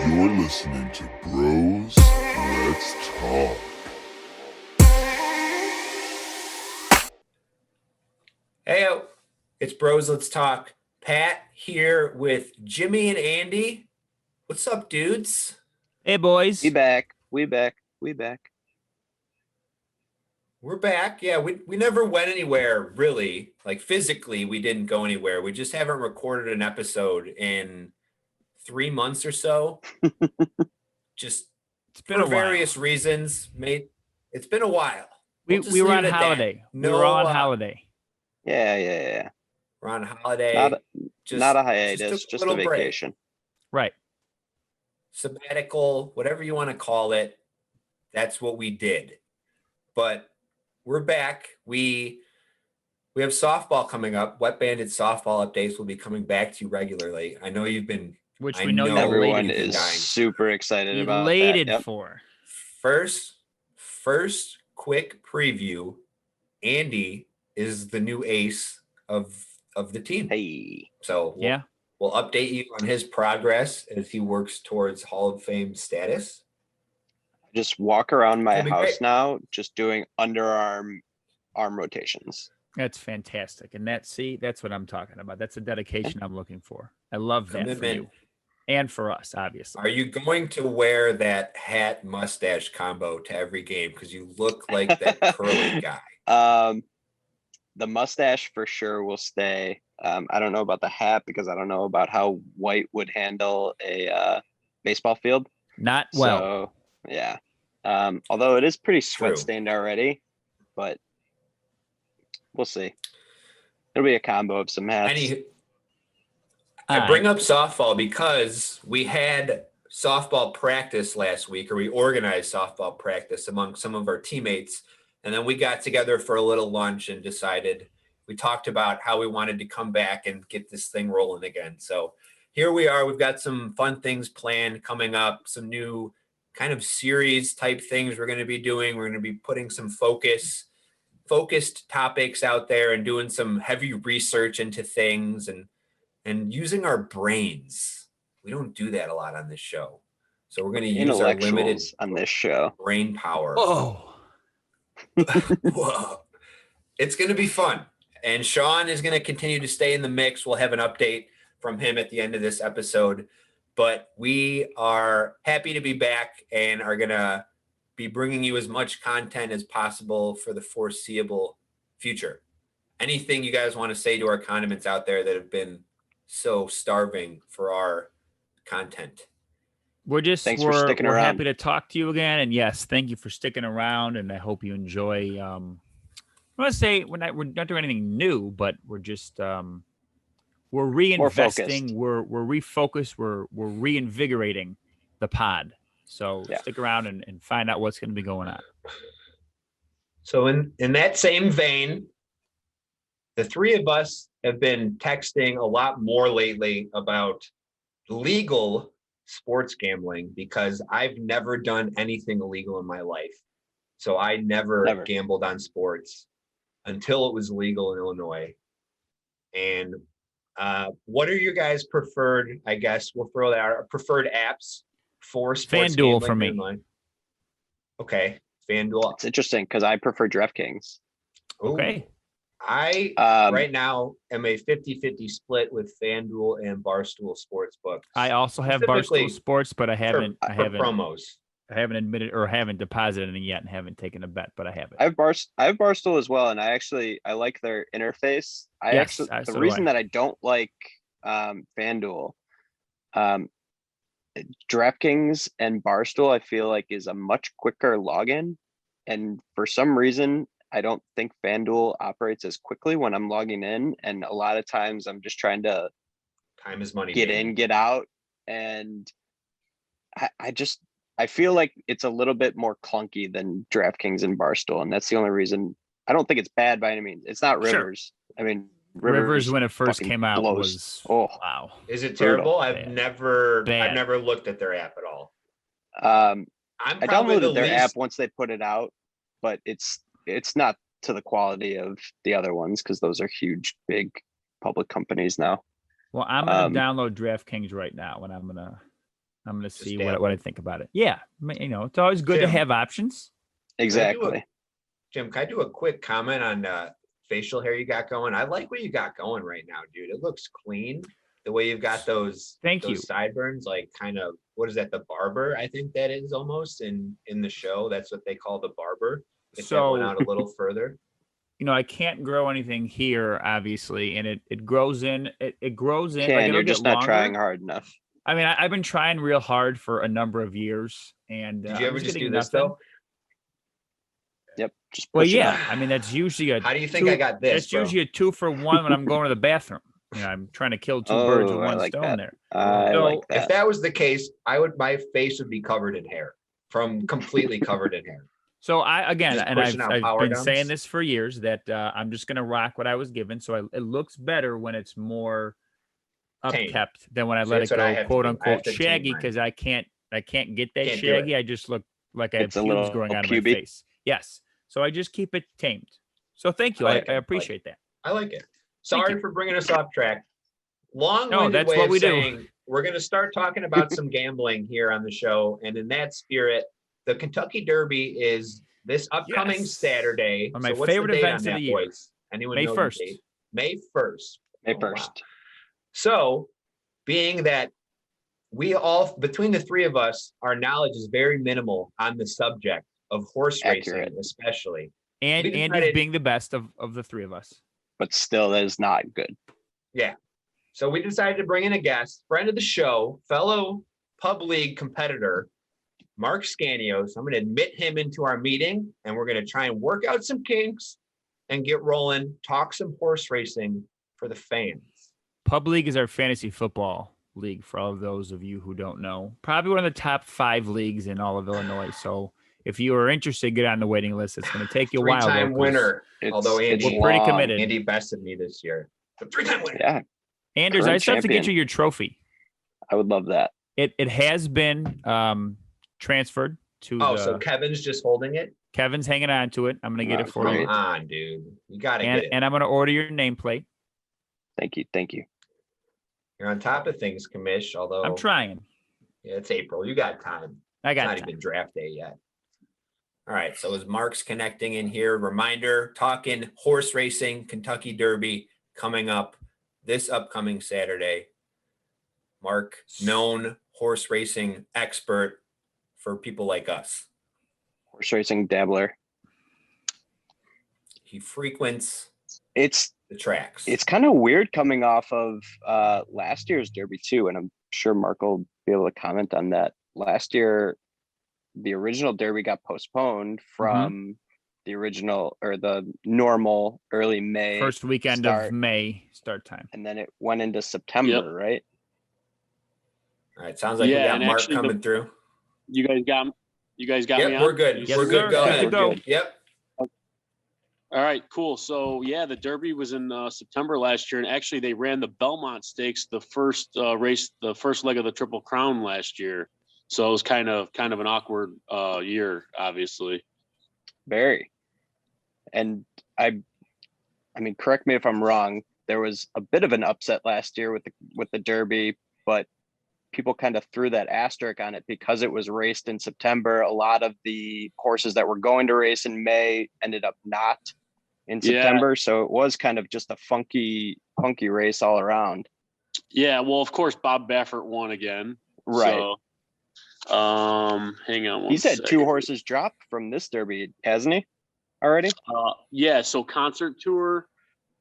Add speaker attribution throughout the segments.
Speaker 1: You're listening to Bros Let's Talk.
Speaker 2: Hey, it's Bros Let's Talk. Pat here with Jimmy and Andy. What's up, dudes?
Speaker 3: Hey, boys.
Speaker 4: We back. We back. We back.
Speaker 2: We're back. Yeah, we never went anywhere, really. Like, physically, we didn't go anywhere. We just haven't recorded an episode in 3 months or so. Just
Speaker 3: It's been a while.
Speaker 2: various reasons. It's been a while.
Speaker 3: We
Speaker 2: We'll
Speaker 3: were
Speaker 2: leave
Speaker 3: on
Speaker 2: it at that.
Speaker 3: holiday.
Speaker 2: No,
Speaker 3: we were on holiday.
Speaker 4: Yeah.
Speaker 2: We're on holiday.
Speaker 4: Not a hiatus, just a
Speaker 2: little break.
Speaker 4: vacation.
Speaker 3: Right.
Speaker 2: Sabbatical, whatever you want to call it. That's what we did. But we're back. We have softball coming up. Wet Bandit softball updates will be coming back to you regularly. I know you've been,
Speaker 3: Which we know you're
Speaker 4: Everyone
Speaker 3: elated
Speaker 4: is
Speaker 2: dying.
Speaker 4: super excited about
Speaker 3: elated
Speaker 4: that. Yep.
Speaker 3: for.
Speaker 2: First quick preview. Andy is the new ace of the team.
Speaker 4: Hey.
Speaker 2: So we'll update you on his progress as he works towards Hall of Fame status.
Speaker 4: Just walk around my
Speaker 2: That'd be
Speaker 4: house
Speaker 2: great.
Speaker 4: now, just doing arm rotations.
Speaker 3: That's fantastic. And that's what I'm talking about. That's a dedication I'm looking for. I love that for
Speaker 2: Commitment.
Speaker 3: you. And for us, obviously.
Speaker 2: Are you going to wear that hat mustache combo to every game? Because you look like that curly guy.
Speaker 4: The mustache for sure will stay. I don't know about the hat because I don't know about how white would handle a baseball field.
Speaker 3: Not well.
Speaker 4: So yeah. Although it is pretty sweat
Speaker 2: True.
Speaker 4: stained already, but we'll see. It'll be a combo of some hats.
Speaker 2: I bring up softball because we had softball practice last week, or we organized softball practice among some of our teammates. And then we got together for a little lunch and we talked about how we wanted to come back and get this thing rolling again. So here we are. We've got some fun things planned coming up, some new kind of series type things we're going to be doing. We're going to be putting some focused topics out there and doing some heavy research into things and using our brains. We don't do that a lot on this show. So we're going to use our limited
Speaker 4: on this show.
Speaker 2: brain power.
Speaker 3: Oh.
Speaker 2: Whoa. It's going to be fun. And Sean is going to continue to stay in the mix. We'll have an update from him at the end of this episode. But we are happy to be back and are going to be bringing you as much content as possible for the foreseeable future. Anything you guys want to say to our condiments out there that have been so starving for our content?
Speaker 3: We're
Speaker 4: Thanks for sticking
Speaker 3: we're
Speaker 4: around.
Speaker 3: happy to talk to you again. And yes, thank you for sticking around. And I hope you enjoy. I want to say we're not doing anything new, but we're just we're reinvesting. We're refocused. We're reinvigorating the pod. So stick around and find out what's going to be going on.
Speaker 2: So in that same vein, the three of us have been texting a lot more lately about legal sports gambling because I've never done anything illegal in my life. So I never gambled on sports until it was legal in Illinois. And what are your guys' preferred, I guess we'll throw that out, preferred apps for sports
Speaker 3: FanDuel
Speaker 2: gambling
Speaker 3: for me.
Speaker 2: online? Okay, FanDuel.
Speaker 4: It's interesting because I prefer DraftKings.
Speaker 2: Ooh.
Speaker 3: Okay.
Speaker 2: I right now am a 50-50 split with FanDuel and Barstool Sportsbook.
Speaker 3: I also have Barstool Sports, but I haven't
Speaker 2: promos.
Speaker 3: I haven't admitted or haven't deposited anything yet and haven't taken a bet, but I have it.
Speaker 4: I have Barstool as well, and I like their interface. The reason that I don't like FanDuel, DraftKings and Barstool, I feel like is a much quicker login, and for some reason, I don't think FanDuel operates as quickly when I'm logging in, and a lot of times I'm just trying to
Speaker 2: time is money.
Speaker 4: Get in, get out, and I feel like it's a little bit more clunky than DraftKings and Barstool, and that's the only reason. I don't think it's bad by any means. It's not Rivers.
Speaker 3: Sure.
Speaker 4: I mean,
Speaker 3: Rivers when it first came out
Speaker 4: blows.
Speaker 3: Wow.
Speaker 2: Is it terrible? I've never looked at their app at all.
Speaker 4: I downloaded their app once they put it out, but it's not to the quality of the other ones because those are huge, big public companies now.
Speaker 3: Well, I'm gonna download DraftKings right now, and I'm gonna I'm going to see what I think about it. Yeah. It's always good to
Speaker 2: Jim.
Speaker 3: have options.
Speaker 4: Exactly.
Speaker 2: Jim, can I do a quick comment on facial hair you got going? I like what you got going right now, dude. It looks clean. The way you've got those sideburns, like kind of, what is that? The barber, I think that is almost in the show. That's what they call the barber. If that went out a little further.
Speaker 3: I can't grow anything here, obviously, and it grows in. It grows in.
Speaker 4: You're just not trying hard enough.
Speaker 3: I mean, I've been trying real hard for a number of years, and
Speaker 2: did you ever just do this though?
Speaker 4: Yep.
Speaker 3: Yeah. I mean, that's usually
Speaker 2: How do you think I got this?
Speaker 3: That's usually a 2-for-1 when I'm going to the bathroom. I'm trying to kill two birds with one stone there.
Speaker 2: If that was the case, my face would be covered in hair, completely covered in hair.
Speaker 3: So I've been saying this for years that I'm just going to rock what I was given. So it looks better when it's more upkept than when I let it go, quote unquote, shaggy, because I can't get that shaggy. I just look like I have pubes growing out of my face. Yes. So I just keep it tamed. So thank you. I appreciate that.
Speaker 2: I like it. Sorry for bringing us off track. Long-winded way of saying we're going to start talking about some gambling here on the show. And in that spirit, the Kentucky Derby is this upcoming Saturday.
Speaker 3: One of my favorite events of the year.
Speaker 2: Anyone
Speaker 3: May
Speaker 2: know
Speaker 3: 1st.
Speaker 2: the date? May 1st.
Speaker 4: May 1st.
Speaker 2: Wow. So, being that we all, between the three of us, our knowledge is very minimal on the subject of horse racing, especially.
Speaker 3: And Andy's being the best of the three of us.
Speaker 4: But still, that is not good.
Speaker 2: Yeah. So we decided to bring in a guest, friend of the show, fellow pub league competitor, Marc Scanio. So I'm going to admit him into our meeting, and we're going to try and work out some kinks and get rolling, talk some horse racing for the fans.
Speaker 3: Pub league is our fantasy football league, for all of those of you who don't know. Probably one of the top 5 leagues in all of Illinois. So if you are interested, get on the waiting list. It's going to take you a while.
Speaker 2: 3-time winner. Although Andy,
Speaker 3: we're pretty committed.
Speaker 2: Andy bested me this year. A 3-time winner.
Speaker 4: Yeah.
Speaker 3: Anders, I still have to get you your trophy.
Speaker 4: I would love that.
Speaker 3: It has been transferred to.
Speaker 2: So Kevin's just holding it.
Speaker 3: Kevin's hanging on to it. I'm going to get it for you.
Speaker 2: Come on, dude. You got to get it.
Speaker 3: And I'm going to order your nameplate.
Speaker 4: Thank you.
Speaker 2: You're on top of things, Commish. Although
Speaker 3: I'm trying.
Speaker 2: Yeah, it's April. You got time.
Speaker 3: It's
Speaker 2: not even draft day yet. All right. So as Mark's connecting in here, reminder, talking horse racing, Kentucky Derby coming up this upcoming Saturday. Mark, known horse racing expert for people like us.
Speaker 4: Horse racing dabbler.
Speaker 2: He frequents the tracks.
Speaker 4: It's kind of weird coming off of last year's Derby too, and I'm sure Mark will be able to comment on that. Last year, the original Derby got postponed from the original or the normal early May
Speaker 3: first weekend of May start time,
Speaker 4: and then it went into September, right?
Speaker 2: All right, sounds like we got Mark coming through.
Speaker 5: You guys got me on?
Speaker 2: We're good.
Speaker 3: Yes,
Speaker 2: we're good. Go ahead.
Speaker 3: Go.
Speaker 2: Yep.
Speaker 5: All right, cool. So the Derby was in September last year, and actually they ran the Belmont Stakes, the first race, the first leg of the Triple Crown last year. So it was kind of an awkward year, obviously.
Speaker 4: Very. And I mean, correct me if I'm wrong. There was a bit of an upset last year with the Derby, but people kind of threw that asterisk on it because it was raced in September. A lot of the horses that were going to race in May ended up not in September. Yeah. So it was kind of just a funky race all around.
Speaker 5: Yeah. Well, of course, Bob Baffert won again.
Speaker 4: Right.
Speaker 5: So, hang on.
Speaker 4: He's had 2 horses drop from this Derby, hasn't he? Already?
Speaker 5: So Concert Tour.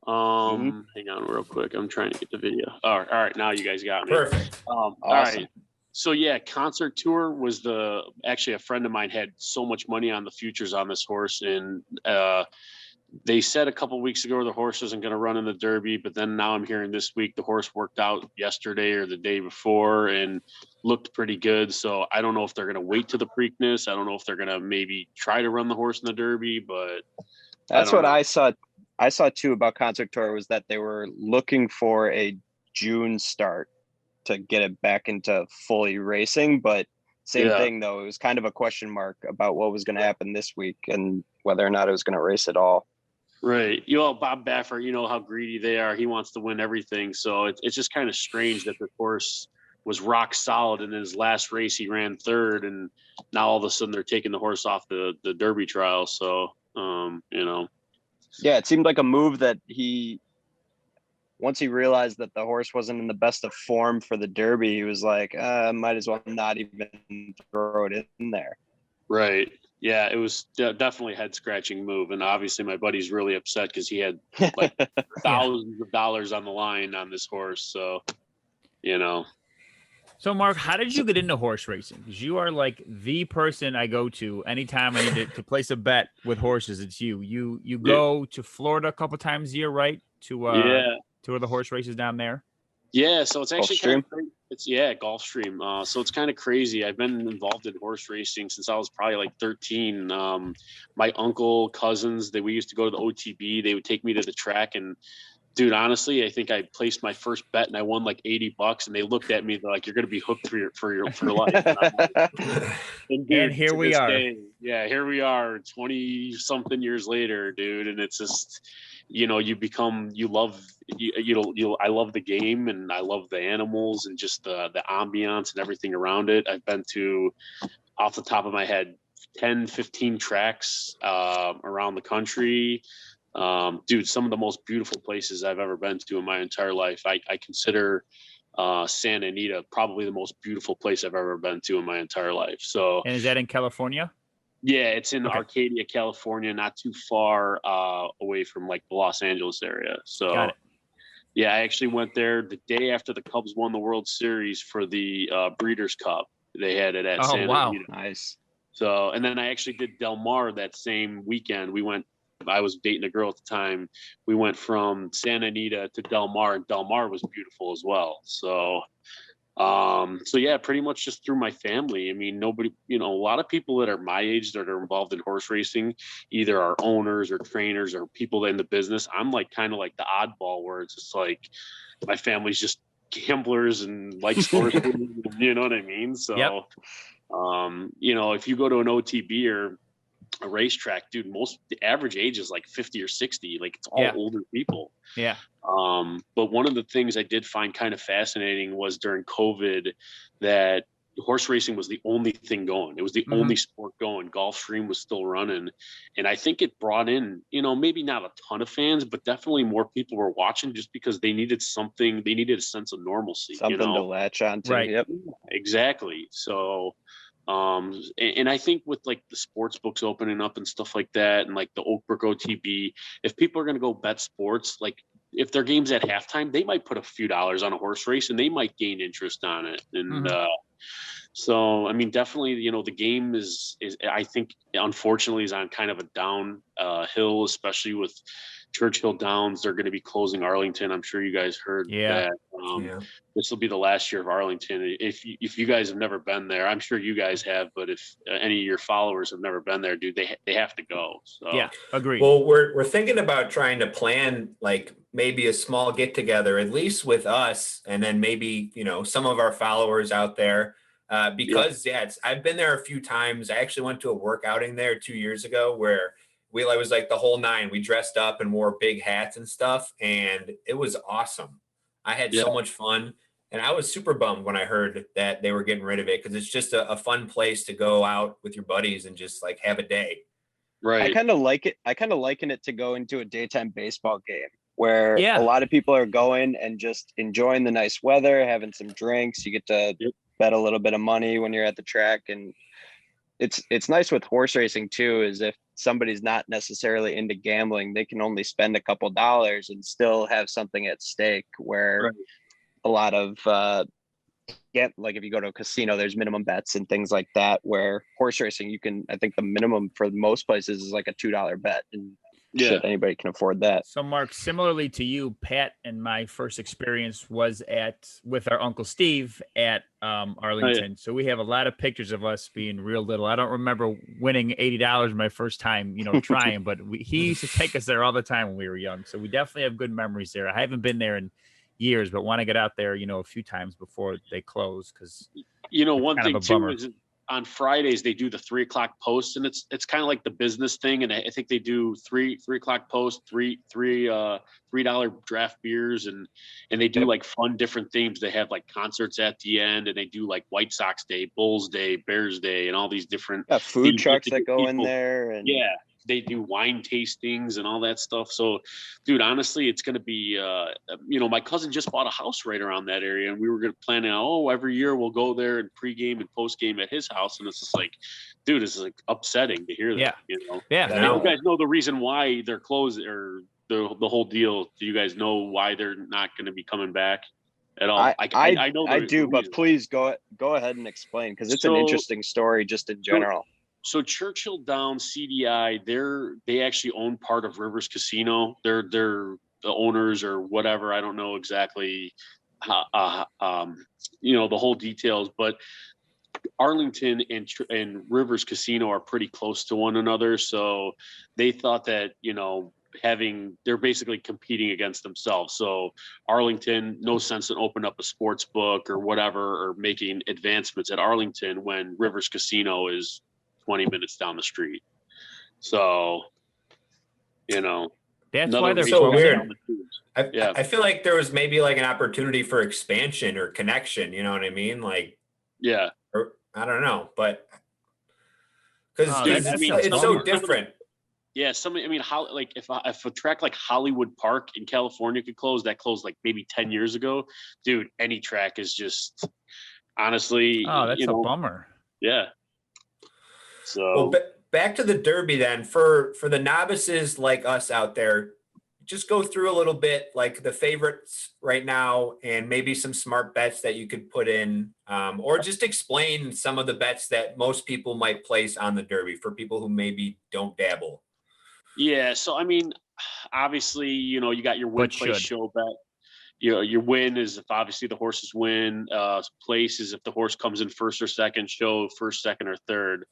Speaker 5: Hang on real quick. I'm trying to get the video. All right. Now you guys got me.
Speaker 2: Perfect.
Speaker 5: Awesome. All right. So Concert Tour was actually a friend of mine had so much money on the futures on this horse, and they said a couple weeks ago the horse isn't going to run in the Derby, but then now I'm hearing this week the horse worked out yesterday or the day before and looked pretty good. So I don't know if they're going to wait to the Preakness. I don't know if they're going to maybe try to run the horse in the Derby, but
Speaker 4: that's what I saw. I saw too about Concert Tour was that they were looking for a June start to get it back into fully racing, but same thing though. It was kind of a question mark about what was going to happen this week and whether or not it was going to race at all.
Speaker 5: Right. Bob Baffert, how greedy they are. He wants to win everything. So it's just kind of strange that the horse was rock solid. And in his last race, he ran third, and now all of a sudden they're taking the horse off the Derby trial. So,
Speaker 4: Yeah, it seemed like a move that once he realized that the horse wasn't in the best of form for the Derby, he was like, might as well not even throw it in there.
Speaker 5: Right. Yeah, it was definitely a head scratching move. And obviously my buddy's really upset because he had like thousands of dollars on the line on this horse. So,
Speaker 3: So, Mark, how did you get into horse racing? Because you are like the person I go to anytime I need to place a bet with horses. It's you. You go to Florida a couple times a year, right? To where the horse races down there.
Speaker 5: Yeah, so it's actually Gulfstream. So it's kind of crazy. I've been involved in horse racing since I was probably like 13. My uncle, cousins, we used to go to the OTB. They would take me to the track, and dude, honestly, I think I placed my first bet and I won like $80, and they looked at me, they're like, "You're gonna be hooked for life." And
Speaker 3: here we are.
Speaker 5: Here we are, 20 something years later, dude. And it's just, I love the game, and I love the animals, and just the ambiance and everything around it. I've been to, off the top of my head, 10, 15 tracks around the country. Dude, some of the most beautiful places I've ever been to in my entire life. I consider Santa Anita probably the most beautiful place I've ever been to in my entire life. So,
Speaker 3: and is that in California?
Speaker 5: Yeah, it's in Arcadia, California, not too far away from like the Los Angeles area. So,
Speaker 3: got it.
Speaker 5: Yeah, I actually went there the day after the Cubs won the World Series for the Breeders' Cup. They had it at Santa Anita.
Speaker 4: Nice.
Speaker 5: So, and then I actually did Del Mar that same weekend. I was dating a girl at the time. We went from Santa Anita to Del Mar, and Del Mar was beautiful as well. So, yeah, pretty much just through my family. I mean, nobody, a lot of people that are my age that are involved in horse racing, either are owners or trainers or people in the business. I'm like kind of like the oddball, where it's just like my family's just gamblers and likes horses. You know what I mean? So,
Speaker 3: yep.
Speaker 5: If you go to an OTB or a racetrack, dude, the average age is like 50 or 60. Like, it's all older people.
Speaker 3: Yeah.
Speaker 5: But one of the things I did find kind of fascinating was during COVID that horse racing was the only thing going. It was the only sport going. Gulfstream was still running. And I think it brought in, maybe not a ton of fans, but definitely more people were watching just because they needed something. They needed a sense of normalcy.
Speaker 4: Something to latch on to.
Speaker 3: Right.
Speaker 4: Yep.
Speaker 5: Exactly. So, and I think with like the sports books opening up and stuff like that, and like the Oakbrook OTB, if people are going to go bet sports, like if their game's at halftime, they might put a few dollars on a horse race and they might gain interest on it. And, so, I mean, definitely, the game is I think, unfortunately, is on kind of a down hill, especially with Churchill Downs. They're going to be closing Arlington. I'm sure you guys heard that. This will be the last year of Arlington. If you guys have never been there, I'm sure you guys have, but if any of your followers have never been there, dude, they have to go. So
Speaker 3: yeah, agreed.
Speaker 2: Well, we're thinking about trying to plan like maybe a small get together, at least with us, and then maybe some of our followers out there. Because I've been there a few times. I actually went to a work outing there 2 years ago where I was like the whole nine. We dressed up and wore big hats and stuff, and it was awesome. I had so much fun, and I was super bummed when I heard that they were getting rid of it, because it's just a fun place to go out with your buddies and just like have a day.
Speaker 5: Right.
Speaker 4: I kind of like it. I kind of liken it to going to a daytime baseball game where a lot of people are going and just enjoying the nice weather, having some drinks. You get to bet a little bit of money when you're at the track. And it's nice with horse racing too, is if somebody's not necessarily into gambling, they can only spend a couple dollars and still have something at stake, where a lot of like if you go to a casino, there's minimum bets and things like that, where horse racing, I think the minimum for most places is like a $2 bet, and anybody can afford that.
Speaker 3: So, Mark, similarly to you, Pat and my first experience was with our Uncle Steve at Arlington. So we have a lot of pictures of us being real little. I don't remember winning $80 my first time, trying, but he used to take us there all the time when we were young. So we definitely have good memories there. I haven't been there in years, but want to get out there, a few times before they close, because
Speaker 5: one thing too is on Fridays they do the 3:00 post, and it's kind of like the business thing. And I think they do 3:00 post, $3 draft beers, and they do like fun different themes. They have like concerts at the end, and they do like White Sox Day, Bulls Day, Bears Day, and all these different
Speaker 4: food trucks that go in there. And
Speaker 5: they do wine tastings and all that stuff. So, dude, honestly, it's going to be, my cousin just bought a house right around that area, and we were going to plan out, every year we'll go there and pregame and postgame at his house. And it's just like, dude, it's like upsetting to hear that,
Speaker 3: Yeah.
Speaker 5: You guys know the reason why they're closed, or the whole deal. Do you guys know why they're not going to be coming back at all? I know
Speaker 4: I do, but please go ahead and explain, because it's an interesting story just in general.
Speaker 5: So Churchill Downs CDI, they actually own part of Rivers Casino. They're the owners or whatever. I don't know exactly how, the whole details, but Arlington and Rivers Casino are pretty close to one another. So they thought that, they're basically competing against themselves. So Arlington, no sense in opening up a sports book or whatever, or making advancements at Arlington when Rivers Casino is 20 minutes down the street. So,
Speaker 3: that's why they're
Speaker 2: so weird.
Speaker 5: Yeah.
Speaker 2: I feel like there was maybe like an opportunity for expansion or connection. You know what I mean? Like,
Speaker 5: yeah,
Speaker 2: or, I don't know, but because
Speaker 3: Oh,
Speaker 2: it's so different.
Speaker 5: Yeah, if a track like Hollywood Park in California could close, that closed like maybe 10 years ago, dude, any track is just honestly.
Speaker 3: Oh, that's a bummer.
Speaker 5: Yeah. So
Speaker 2: back to the Derby then, for the novices like us out there, just go through a little bit like the favorites right now and maybe some smart bets that you could put in, or just explain some of the bets that most people might place on the Derby for people who maybe don't dabble.
Speaker 5: Yeah. So, obviously, you got your win, place, show bet. Your win is if obviously the horses win. Place is if the horse comes in first or second, show first, second, or third.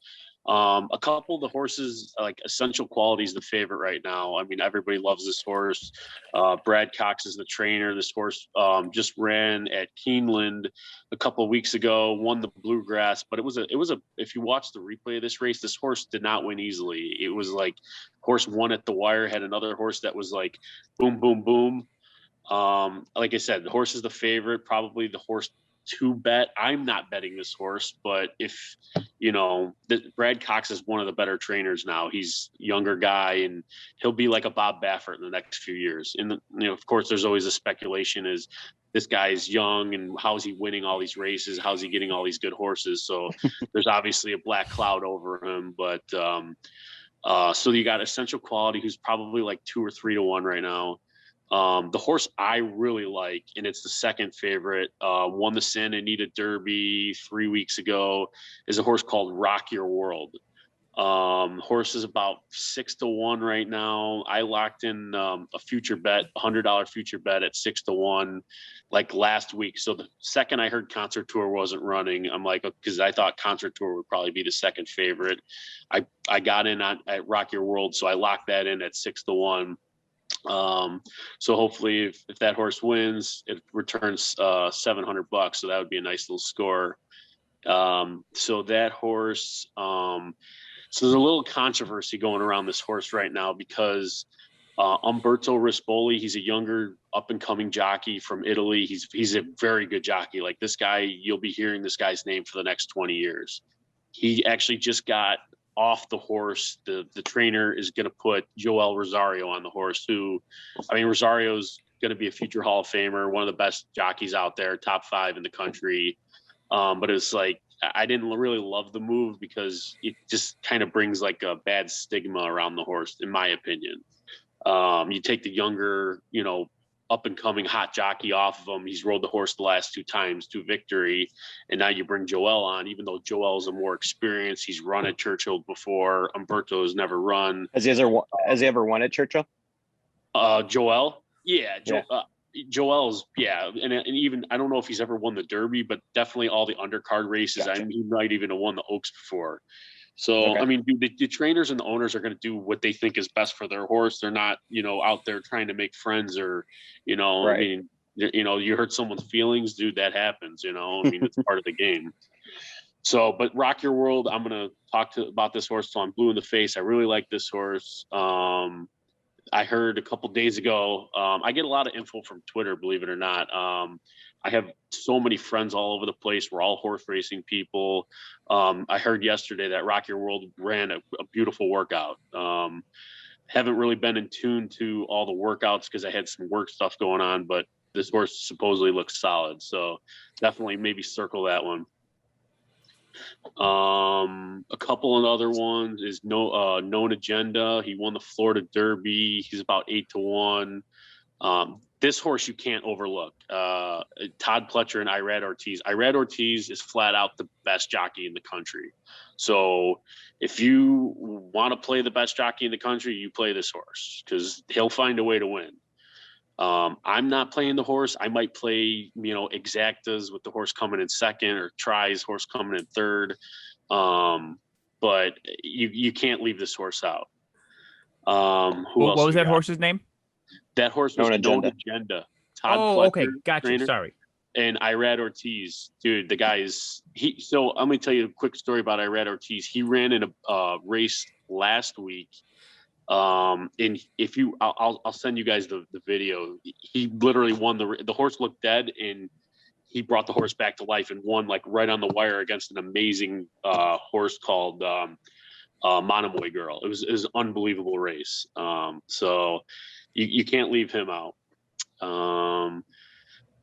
Speaker 5: A couple of the horses, like Essential Quality is the favorite right now. Everybody loves this horse. Brad Cox is the trainer. This horse just ran at Keeneland a couple of weeks ago, won the Bluegrass, but it was a if you watch the replay of this race, this horse did not win easily. It was like horse won at the wire, had another horse that was like boom, boom, boom. Like I said, the horse is the favorite, probably the horse to bet. I'm not betting this horse, but if Brad Cox is one of the better trainers now. He's a younger guy, and he'll be like a Bob Baffert in the next few years. And of course, there's always a speculation: is this guy's young, and how's he winning all these races? How's he getting all these good horses? So there's obviously a black cloud over him. But so you got Essential Quality, who's probably like 2 or 3 to 1 right now. The horse I really like, and it's the second favorite, won the Santa Anita Derby 3 weeks ago, is a horse called Rock Your World. Horse is about 6 to 1 right now. I locked in a future bet, $100 future bet at 6 to 1, like last week. So the second I heard Concert Tour wasn't running, I'm like, because I thought Concert Tour would probably be the second favorite. I got in at Rock Your World, so I locked that in at 6 to 1. So hopefully if that horse wins, it returns $700. So that would be a nice little score. So that horse, so there's a little controversy going around this horse right now because Umberto Rispoli, he's a younger up and coming jockey from Italy. He's a very good jockey. Like this guy, you'll be hearing this guy's name for the next 20 years. He actually just got off the horse. The trainer is going to put Joel Rosario on the horse, Rosario's going to be a future Hall of Famer, one of the best jockeys out there, top 5 in the country. But it's like, I didn't really love the move because it just kind of brings like a bad stigma around the horse, in my opinion. You take the younger, up and coming hot jockey off of him. He's rode the horse the last 2 times to victory. And now you bring Joel on, even though Joel is a more experienced, he's run at Churchill before. Umberto has never run.
Speaker 4: Has he ever won at Churchill?
Speaker 5: Joel? Yeah. Joel's, yeah. And even, I don't know if he's ever won the Derby, but definitely all the undercard races.
Speaker 4: Gotcha.
Speaker 5: He might even have won the Oaks before. So,
Speaker 4: Okay.
Speaker 5: The trainers and the owners are going to do what they think is best for their horse. They're not, out there trying to make friends or,
Speaker 4: Right.
Speaker 5: you hurt someone's feelings, dude, that happens, it's part of the game. So, but Rock Your World, I'm going to talk about this horse till I'm blue in the face. I really like this horse. I heard a couple days ago, I get a lot of info from Twitter, believe it or not. I have so many friends all over the place. We're all horse racing people. I heard yesterday that Rock Your World ran a beautiful workout. Haven't really been in tune to all the workouts because I had some work stuff going on, but this horse supposedly looks solid. So definitely maybe circle that one. A couple of other ones is Known Agenda. He won the Florida Derby. He's about 8-1. This horse you can't overlook. Todd Pletcher and Irad Ortiz. Irad Ortiz is flat out the best jockey in the country. So if you want to play the best jockey in the country, you play this horse because he'll find a way to win. I'm not playing the horse. I might play, exactas with the horse coming in second or tries horse coming in third. But you can't leave this horse out.
Speaker 3: What was that horse's name?
Speaker 5: That horse was Known Agenda. Todd Pletcher,
Speaker 3: okay. Gotcha.
Speaker 5: Trainer,
Speaker 3: Sorry.
Speaker 5: And Irad Ortiz, dude, the guy is so I'm going to tell you a quick story about Irad Ortiz. He ran in a race last week. And if you, I'll send you guys the video. He literally won the horse looked dead and he brought the horse back to life and won like right on the wire against an amazing horse called Monomoy Girl. It was an unbelievable race. So you can't leave him out.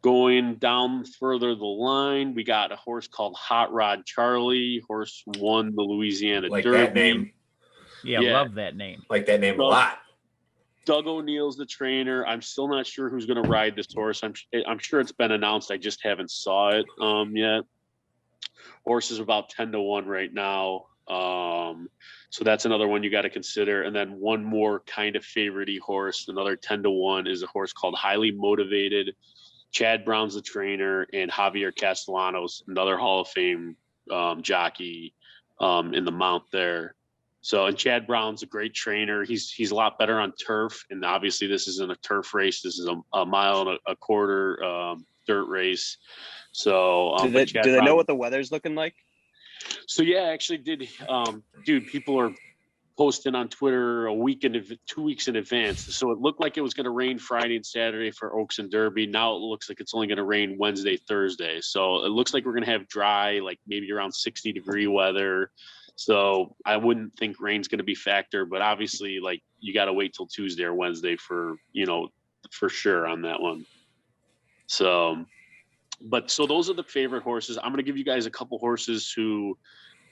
Speaker 5: Going down further the line, we got a horse called Hot Rod Charlie. Horse won the Louisiana
Speaker 2: Like
Speaker 5: Derby.
Speaker 2: that name.
Speaker 3: Yeah, love that name.
Speaker 2: Like that name a lot.
Speaker 5: Doug O'Neill's the trainer. I'm still not sure who's going to ride this horse. I'm sure it's been announced. I just haven't saw it yet. Horse is about 10-1 right now. So that's another one you got to consider. And then one more kind of favorite-y horse, another 10-1 is a horse called Highly Motivated. Chad Brown's the trainer, and Javier Castellanos, another Hall of Fame jockey in the mount there. So, and Chad Brown's a great trainer. He's a lot better on turf, and obviously this isn't a turf race. This is a mile and a quarter dirt race. So,
Speaker 4: do they know what the weather's looking like?
Speaker 5: So yeah, I actually did. Dude, people are posting on Twitter 2 weeks in advance. So it looked like it was going to rain Friday and Saturday for Oaks and Derby. Now it looks like it's only going to rain Wednesday, Thursday. So it looks like we're going to have dry, like maybe around 60-degree weather. So I wouldn't think rain's going to be a factor, but obviously like you got to wait till Tuesday or Wednesday for sure on that one. So those are the favorite horses. I'm going to give you guys a couple horses who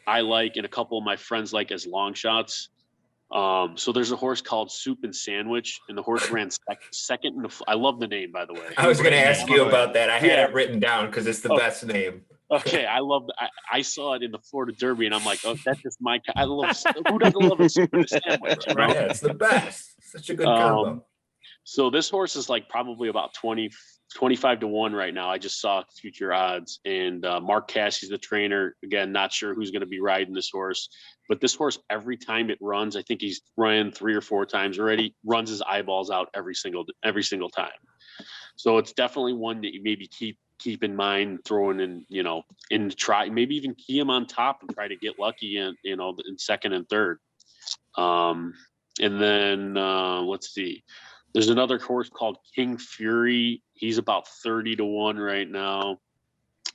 Speaker 5: I like and a couple of my friends like as long shots. So there's a horse called Soup and Sandwich, and the horse ran second. I love the name, by the way.
Speaker 2: I was going to ask you about that. I had it written down because it's the best name.
Speaker 5: Okay, I saw it in the Florida Derby, and I'm like, oh, that's just my. I love. Who doesn't love a Soup and a Sandwich?
Speaker 2: Right? Yeah, it's the best. Such a good combo.
Speaker 5: So this horse is like probably about 25-1 right now. I just saw future odds, and Mark Cassie's the trainer. Again, not sure who's going to be riding this horse, but this horse, every time it runs, I think he's run 3 or 4 times already, runs his eyeballs out every single time. So it's definitely one that you maybe keep in mind throwing in try, maybe even key him on top and try to get lucky in second and third. And then let's see. There's another horse called King Fury. He's about 30-1 right now.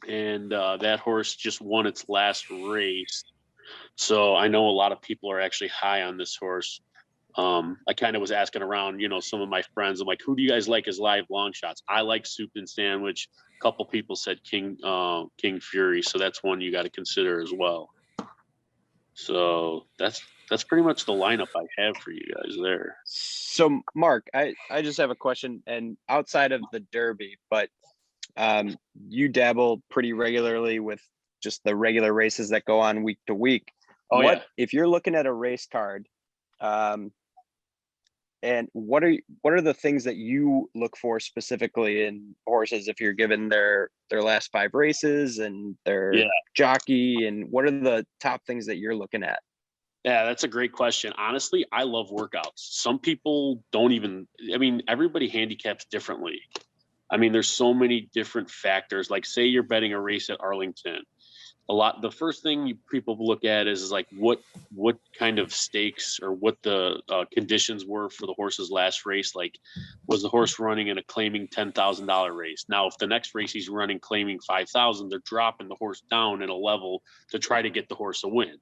Speaker 5: And that horse just won its last race. So I know a lot of people are actually high on this horse. I kind of was asking around, some of my friends. I'm like, who do you guys like as live long shots? I like Soup and Sandwich. A couple people said King Fury. So that's one you got to consider as well. So that's pretty much the lineup I have for you guys there.
Speaker 4: So Mark, I just have a question, and outside of the Derby, but you dabble pretty regularly with just the regular races that go on week to week. If you're looking at a race card, and what are the things that you look for specifically in horses if you're given their last 5 races and their jockey, and what are the top things that you're looking at?
Speaker 5: Yeah, that's a great question. Honestly, I love workouts. Some people everybody handicaps differently. There's so many different factors. Like say you're betting a race at Arlington. the first thing people look at is like what kind of stakes or what the conditions were for the horse's last race. Like, was the horse running in a claiming $10,000 race? Now, if the next race he's running claiming 5,000, they're dropping the horse down in a level to try to get the horse a win.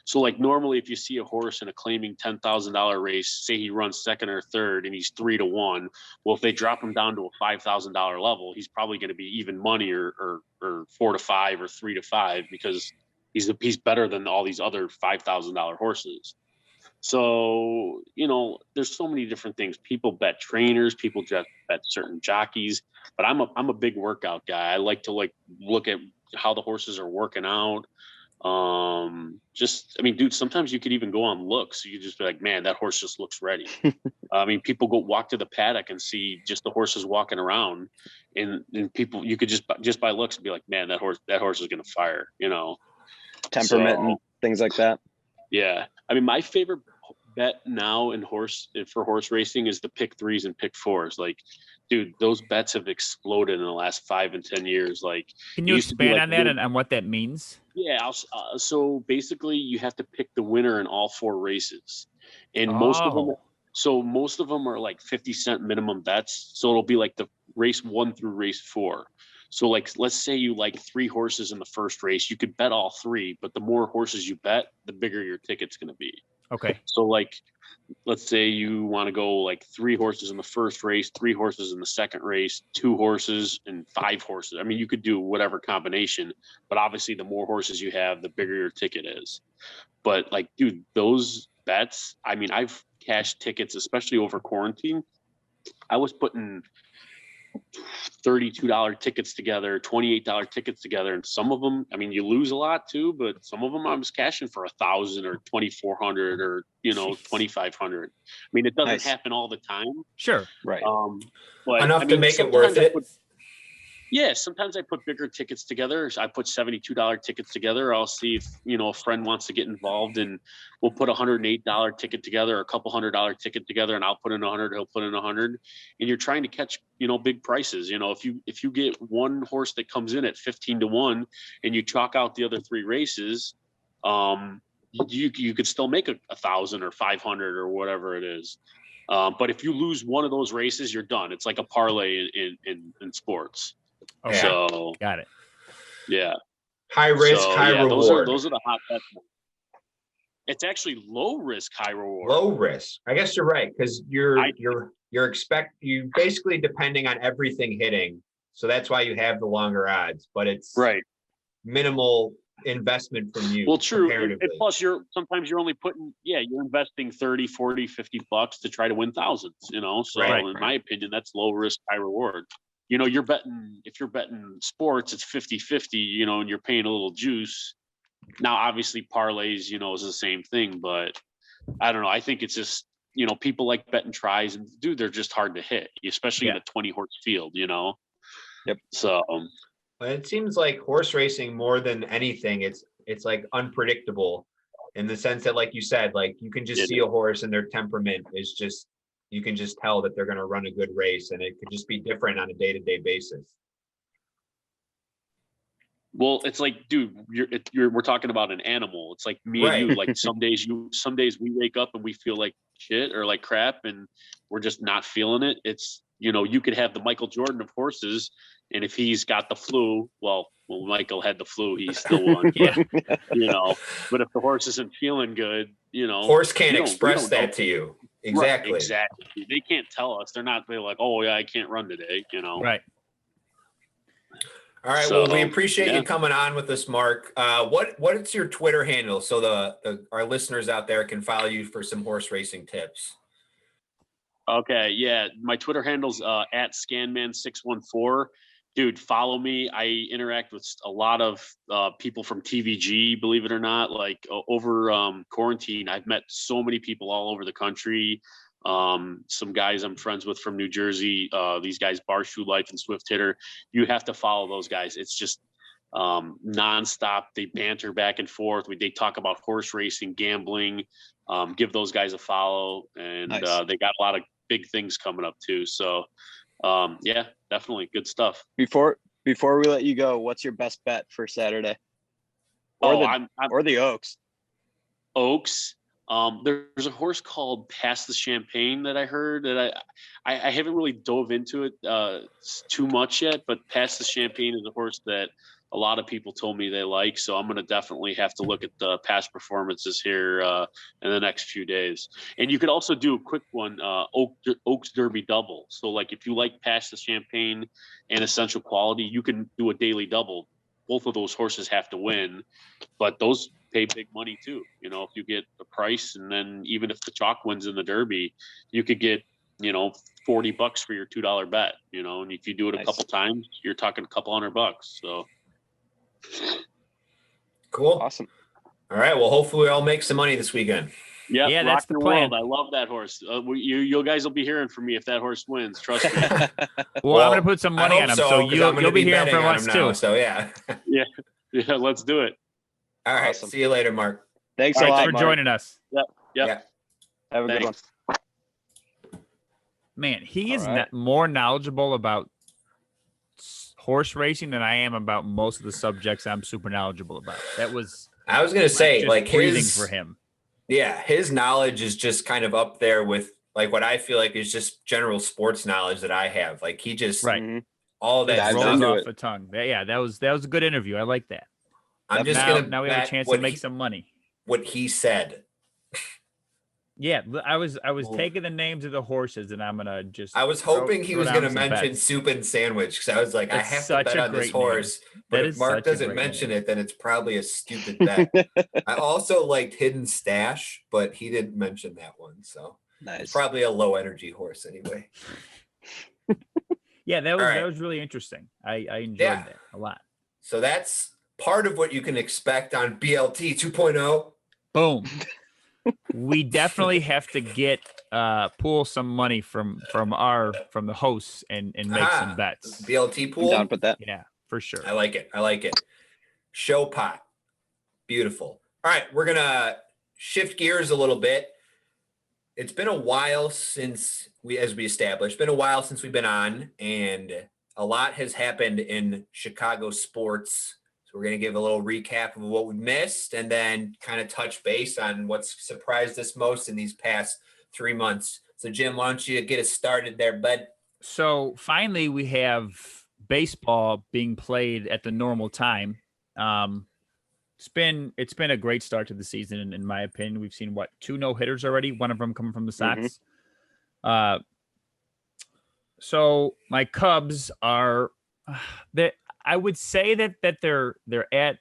Speaker 5: So like normally if you see a horse in a claiming $10,000 race, say he runs second or third and he's 3-1. Well, if they drop him down to a $5,000 level, he's probably going to be even money or 4-5 or 3-5 because he's better than all these other $5,000 horses. So, there's so many different things. People bet trainers, people bet certain jockeys, but I'm a big workout guy. I like to look at how the horses are working out. Dude, sometimes you could even go on looks. You could just be like, man, that horse just looks ready. People go walk to the paddock and see just the horses walking around, and people, you could just by looks be like, man, that horse is going to fire,
Speaker 4: temperament and things like that.
Speaker 5: Yeah. My favorite bet now for horse racing is the pick 3s and pick 4s. Like, dude, those bets have exploded in the last 5 and 10 years. Like,
Speaker 3: can you expand on that and what that means?
Speaker 5: Yeah. So basically you have to pick the winner in all 4 races, and most of them are like 50-cent minimum bets. So it'll be like the race 1 through race 4. So like, let's say you like 3 horses in the first race, you could bet all 3, but the more horses you bet, the bigger your ticket's going to be.
Speaker 3: Okay.
Speaker 5: So like, let's say you want to go like 3 horses in the first race, 3 horses in the second race, 2 horses and 5 horses. You could do whatever combination, but obviously the more horses you have, the bigger your ticket is. But like, dude, those bets, I've cashed tickets, especially over quarantine. I was putting $32 tickets together, $28 tickets together, and some of them, you lose a lot too, but some of them I was cashing for $1,000 or $2,400 or $2,500. It doesn't happen all the time.
Speaker 3: Sure,
Speaker 4: right.
Speaker 5: But
Speaker 2: enough to make it worth it.
Speaker 5: Sometimes I put bigger tickets together. I put $72 tickets together. I'll see if a friend wants to get involved, and we'll put a $108 ticket together, a couple $100 ticket together, and I'll put in 100. He'll put in 100, and you're trying to catch big prices. If you get one horse that comes in at 15-1, and you chalk out the other 3 races, you could still make 1,000 or 500 or whatever it is. But if you lose one of those races, you're done. It's like a parlay in sports.
Speaker 3: Okay.
Speaker 5: So
Speaker 3: got it.
Speaker 5: Yeah.
Speaker 2: High risk, high reward.
Speaker 5: Those are the hot bets. It's actually low risk, high reward.
Speaker 2: Low risk. I guess you're right, because you basically depending on everything hitting. So that's why you have the longer odds, but it's
Speaker 5: right.
Speaker 2: Minimal investment from you.
Speaker 5: Well, true. And plus sometimes you're only you're investing 30, 40, $50 to try to win thousands, So in my opinion, that's low risk, high reward. If you're betting sports, it's 50-50, and you're paying a little juice. Now, obviously parlays, is the same thing, but I don't know. I think it's just, people like betting tries, and dude, they're just hard to hit, especially in a 20 horse field,
Speaker 4: Yep.
Speaker 5: So
Speaker 2: it seems like horse racing, more than anything, it's like unpredictable in the sense that, like you said, like you can just see a horse and their temperament is just, you can just tell that they're going to run a good race, and it could just be different on a day-to-day basis.
Speaker 5: Well, it's like, dude, we're talking about an animal. It's like me and you. Like some days we wake up and we feel like shit or like crap, and we're just not feeling it. It's you could have the Michael Jordan of horses, and if he's got the flu, well, Michael had the flu, he still won.
Speaker 3: Yeah.
Speaker 5: But if the horse isn't feeling good,
Speaker 2: horse can't express that to you. Exactly.
Speaker 5: Right, exactly. They can't tell us. They're like, oh yeah, I can't run today.
Speaker 3: Right.
Speaker 2: All right. So, well, we appreciate you coming on with us, Mark. What's your Twitter handle so our listeners out there can follow you for some horse racing tips?
Speaker 5: Okay. Yeah. My Twitter handle's at Scanman614. Dude, follow me. I interact with a lot of people from TVG, believe it or not. Like over quarantine, I've met so many people all over the country. Some guys I'm friends with from New Jersey, these guys, Barshoe Life and Swift Hitter. You have to follow those guys. It's just nonstop. They banter back and forth. They talk about horse racing, gambling. Give those guys a follow, and nice. They got a lot of big things coming up too. So yeah, definitely good stuff.
Speaker 4: Before we let you go, what's your best bet for Saturday? or the Oaks.
Speaker 5: Oaks. There's a horse called Pass the Champagne that I heard that I haven't really dove into it too much yet, but Pass the Champagne is a horse that a lot of people told me they like. So I'm going to definitely have to look at the past performances here in the next few days. And you could also do a quick one, Oaks Derby double. So like if you like Pass the Champagne and Essential Quality, you can do a daily double. Both of those horses have to win, but those pay big money too. You know, if you get the price, and then even if the chalk wins in the Derby, you could get, $40 for your $2 bet, and if you do it a couple times, you're talking a couple $100. So
Speaker 2: cool.
Speaker 4: Awesome.
Speaker 2: All right. Well, hopefully we all make some money this weekend.
Speaker 3: Yeah, that's the plan.
Speaker 5: World. I love that horse. You guys will be hearing from me if that horse wins. Trust me.
Speaker 3: Well, I'm going to put some money on him, so you'll be hearing from us too.
Speaker 2: So yeah.
Speaker 5: yeah, let's do it.
Speaker 2: All right.
Speaker 4: Awesome.
Speaker 2: See you later, Mark.
Speaker 4: Thanks a lot
Speaker 3: for
Speaker 4: Mark.
Speaker 3: joining us.
Speaker 5: Yep.
Speaker 2: Yeah.
Speaker 4: Have a good one.
Speaker 3: Man, he is
Speaker 4: right.
Speaker 3: more knowledgeable about horse racing than I am about most of the subjects I'm super knowledgeable about. That was.
Speaker 2: I was going to say, like,
Speaker 3: breathing for him.
Speaker 2: Yeah, his knowledge is just kind of up there with like what I feel like is just general sports knowledge that I have. Like he just all that
Speaker 3: rolls off the tongue. Yeah, that was a good interview. I like that.
Speaker 2: I'm just gonna
Speaker 3: now we have a chance to make some money.
Speaker 2: What he said.
Speaker 3: Yeah, I was taking the names of the horses, and I'm gonna just.
Speaker 2: I was hoping he was gonna mention Soup and Sandwich because I was like, I have to bet on this horse. But if Mark doesn't mention it, then it's probably a stupid bet. I also liked Hidden Stash, but he didn't mention that one, so it's probably a low energy horse anyway.
Speaker 3: Yeah, that was really interesting. I enjoyed that a lot.
Speaker 2: So that's part of what you can expect on BLT 2.0.
Speaker 3: Boom. We definitely have to pool some money from the hosts and make some bets.
Speaker 2: BLT pool.
Speaker 4: Down with that.
Speaker 3: Yeah, for sure.
Speaker 2: I like it. Show pot. Beautiful. All right, we're gonna shift gears a little bit. It's been a while since as we established, been a while since we've been on, and a lot has happened in Chicago sports. So we're going to give a little recap of what we missed and then kind of touch base on what's surprised us most in these past 3 months. So Jim, why don't you get us started there, bud?
Speaker 3: So finally we have baseball being played at the normal time. It's been a great start to the season. In my opinion, we've seen 2 no-hitters already. One of them coming from the Sox. So my Cubs are I would say that they're at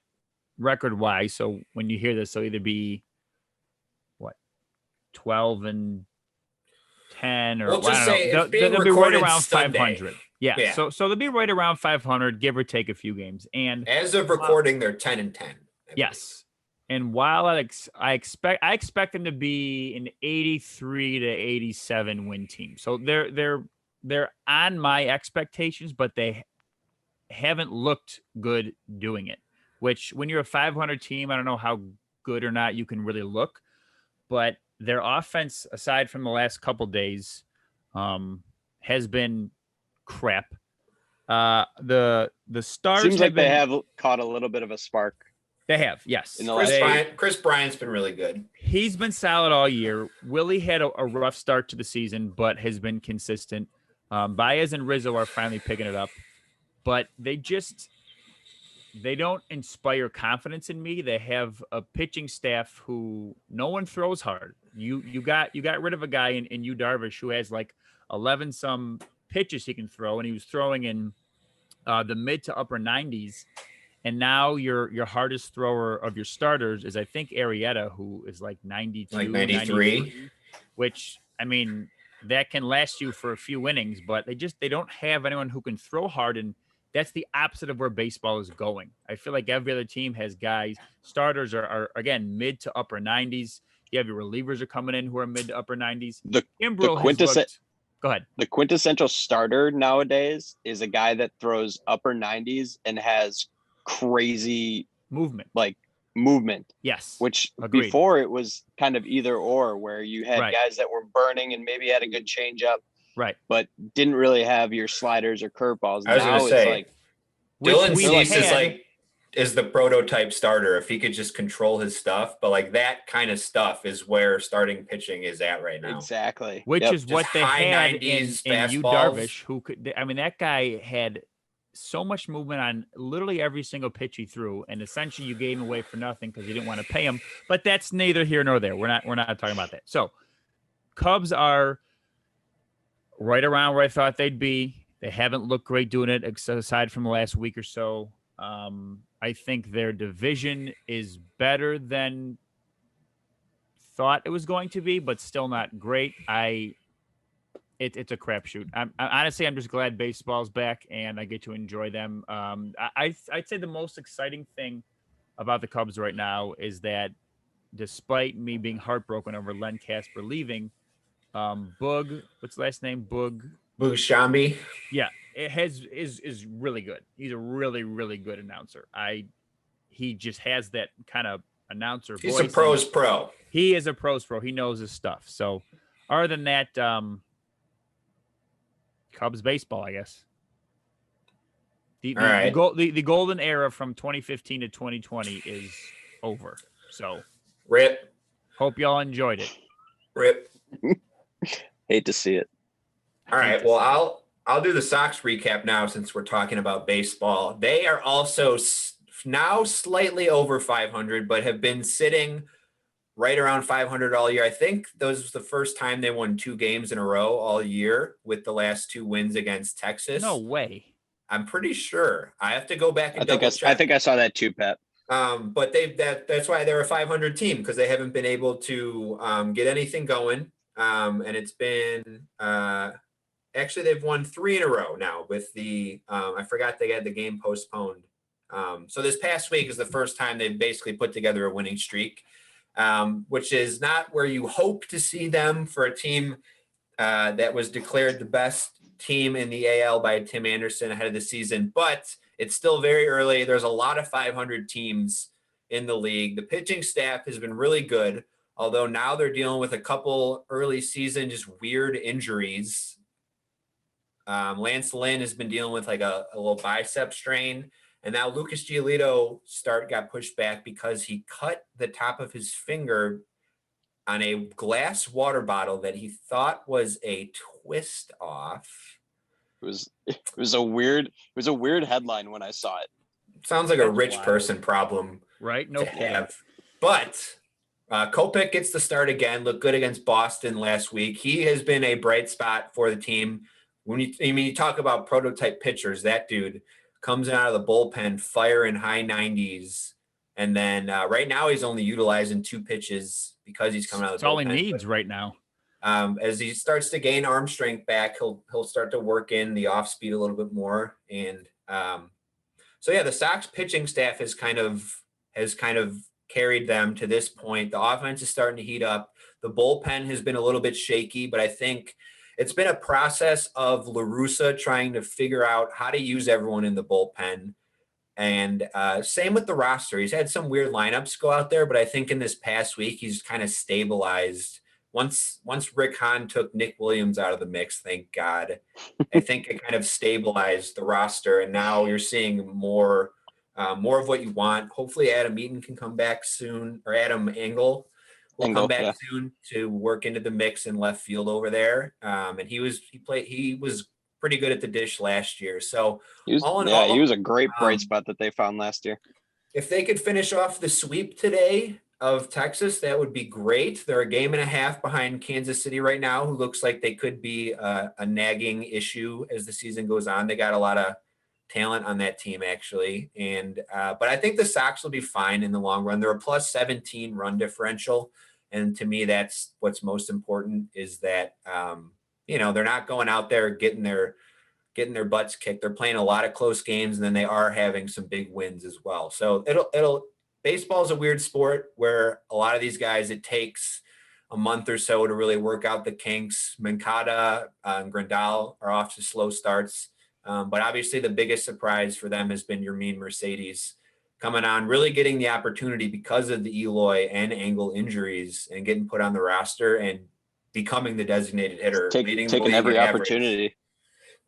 Speaker 3: record wise. So when you hear this, they'll either be 12-10 or
Speaker 2: we'll just say
Speaker 3: they'll be right around
Speaker 2: Sunday.
Speaker 3: 500. Yeah. So they'll be right around 500, give or take a few games. And
Speaker 2: as of recording, they're 10-10.
Speaker 3: Yes. And while I expect them to be an 83 to 87 win team. So they're on my expectations, but they haven't looked good doing it, which when you're a 500 team, I don't know how good or not you can really look, but their offense, aside from the last couple days, has been crap. The stars
Speaker 4: seems like they have caught a little bit of a spark.
Speaker 3: They have, yes.
Speaker 2: Chris Bryant's been really good.
Speaker 3: He's been solid all year. Willie had a rough start to the season, but has been consistent. Baez and Rizzo are finally picking it up. But they don't inspire confidence in me. They have a pitching staff who no one throws hard. You got rid of a guy in Yu Darvish who has like 11 some pitches he can throw, and he was throwing in the mid to upper 90s. And now your hardest thrower of your starters is I think Arrieta, who is like 92,
Speaker 2: like 93,
Speaker 3: which I mean that can last you for a few innings, but they don't have anyone who can throw hard, and that's the opposite of where baseball is going. I feel like every other team has guys. Starters are again mid to upper 90s. You have your relievers are coming in who are mid to upper 90s. Go ahead.
Speaker 4: The quintessential starter nowadays is a guy that throws upper 90s and has crazy
Speaker 3: movement.
Speaker 4: Yes. Which agreed. Before it was kind of either or, where you had guys that were burning and maybe had a good changeup.
Speaker 3: Right.
Speaker 4: But didn't really have your sliders or curveballs.
Speaker 2: I was going to say, Dylan Cease is like is the prototype starter if he could just control his stuff. But like that kind of stuff is where starting pitching is at right now.
Speaker 4: Exactly.
Speaker 3: Which is what
Speaker 2: Just
Speaker 3: they
Speaker 2: high
Speaker 3: had in
Speaker 2: 90s
Speaker 3: Yu
Speaker 2: fastballs.
Speaker 3: Darvish, who could. I mean, that guy had so much movement on literally every single pitch he threw, and essentially you gave him away for nothing because you didn't want to pay him. But that's neither here nor there. We're not talking about that. So, Cubs are right around where I thought they'd be. They haven't looked great doing it, aside from the last week or so. I think their division is better than thought it was going to be, but still not great. It's a crapshoot. Honestly, I'm just glad baseball's back and I get to enjoy them. I'd say the most exciting thing about the Cubs right now is that despite me being heartbroken over Len Casper leaving, Boog, what's the last name? Boog
Speaker 2: Shambi.
Speaker 3: Yeah, is really good. He's a really, really good announcer. He just has that kind of announcer voice.
Speaker 2: He's a pros pro.
Speaker 3: He is a pros pro. He knows his stuff. So other than that, Cubs baseball, I guess. The golden era from 2015 to 2020 is over. So
Speaker 2: rip.
Speaker 3: Hope y'all enjoyed it.
Speaker 2: Rip.
Speaker 4: Hate to see it.
Speaker 2: All right. Well, I'll do the Sox recap now since we're talking about baseball. They are also now slightly over 500, but have been sitting right around 500 all year. I think those was the first time they won 2 games in a row all year with the last 2 wins against Texas.
Speaker 3: No way.
Speaker 2: I'm pretty sure. I have to go back and double check.
Speaker 4: I think I saw that too, Pat.
Speaker 2: But that's why they're a 500 team, because they haven't been able to get anything going. And it's been actually they've won 3 in a row now with the I forgot they had the game postponed. So this past week is the first time they've basically put together a winning streak, which is not where you hope to see them for a team that was declared the best team in the AL by Tim Anderson ahead of the season, but it's still very early. There's a lot of 500 teams in the league. The pitching staff has been really good, although now they're dealing with a couple early season just weird injuries. Lance Lynn has been dealing with like a little bicep strain, and now Lucas Giolito got pushed back because he cut the top of his finger on a glass water bottle that he thought was a twist off.
Speaker 4: It was a weird headline when I saw it.
Speaker 2: Sounds like a rich person problem,
Speaker 3: right? No
Speaker 2: have. But Kopech gets the start again. Looked good against Boston last week. He has been a bright spot for the team. When you talk about prototype pitchers, that dude comes out of the bullpen, fire in high 90s, and then right now he's only utilizing 2 pitches because he's coming out of the bullpen.
Speaker 3: That's all he needs right now.
Speaker 2: As he starts to gain arm strength back, he'll start to work in the off speed a little bit more. And so yeah, the Sox pitching staff has kind of carried them to this point. The offense is starting to heat up. The bullpen has been a little bit shaky, but I think it's been a process of La Russa trying to figure out how to use everyone in the bullpen. And same with the roster. He's had some weird lineups go out there, but I think in this past week, he's kind of stabilized. Once Rick Hahn took Nick Williams out of the mix, thank God, I think it kind of stabilized the roster. And now you're seeing more of what you want. Hopefully Adam Eaton can come back soon, or Adam Engel will come back soon to work into the mix in left field over there. And he was pretty good at the dish last year. So
Speaker 4: he was a great bright spot that they found last year.
Speaker 2: If they could finish off the sweep today of Texas, that would be great. They're a game and a half behind Kansas City right now, who looks like they could be a nagging issue as the season goes on. They got a lot of talent on that team, actually. And but I think the Sox will be fine in the long run. They're a plus 17 run differential. And to me, that's what's most important, is that, they're not going out there getting their butts kicked. They're playing a lot of close games, and then they are having some big wins as well. So baseball is a weird sport where a lot of these guys, it takes a month or so to really work out the kinks. Mancada and Grandal are off to slow starts. But obviously the biggest surprise for them has been Yermin Mercedes coming on, really getting the opportunity because of the Eloy and Engel injuries and getting put on the roster and becoming the designated hitter.
Speaker 4: Taking every opportunity.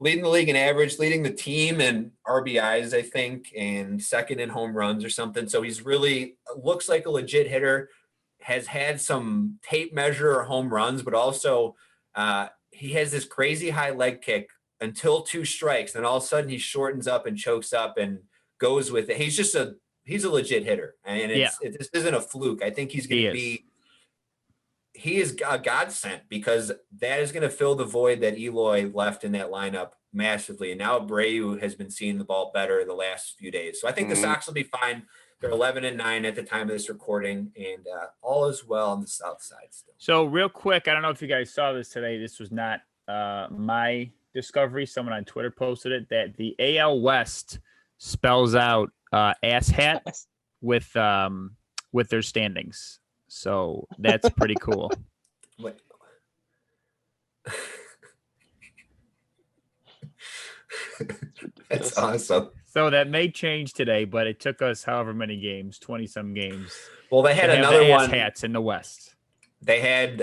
Speaker 2: leading the league in average, leading the team in RBIs, I think, and second in home runs or something. So he's really looks like a legit hitter, has had some tape measure or home runs, but also he has this crazy high leg kick until 2 strikes. Then all of a sudden he shortens up and chokes up and goes with it. He's a legit hitter. And this isn't a fluke. I think he's going to be. He is a godsend because that is going to fill the void that Eloy left in that lineup massively. And now Abreu has been seeing the ball better the last few days. So I think the Sox will be fine. They're 11-9 at the time of this recording, and all is well on the south side still.
Speaker 3: So real quick, I don't know if you guys saw this today. This was not my discovery. Someone on Twitter posted it, that the AL West spells out ass hat with their standings. So that's pretty cool.
Speaker 2: That's awesome.
Speaker 3: So that may change today, but it took us however many games, 20-some games.
Speaker 2: Well, they had another one.
Speaker 3: Hats in the West.
Speaker 2: They had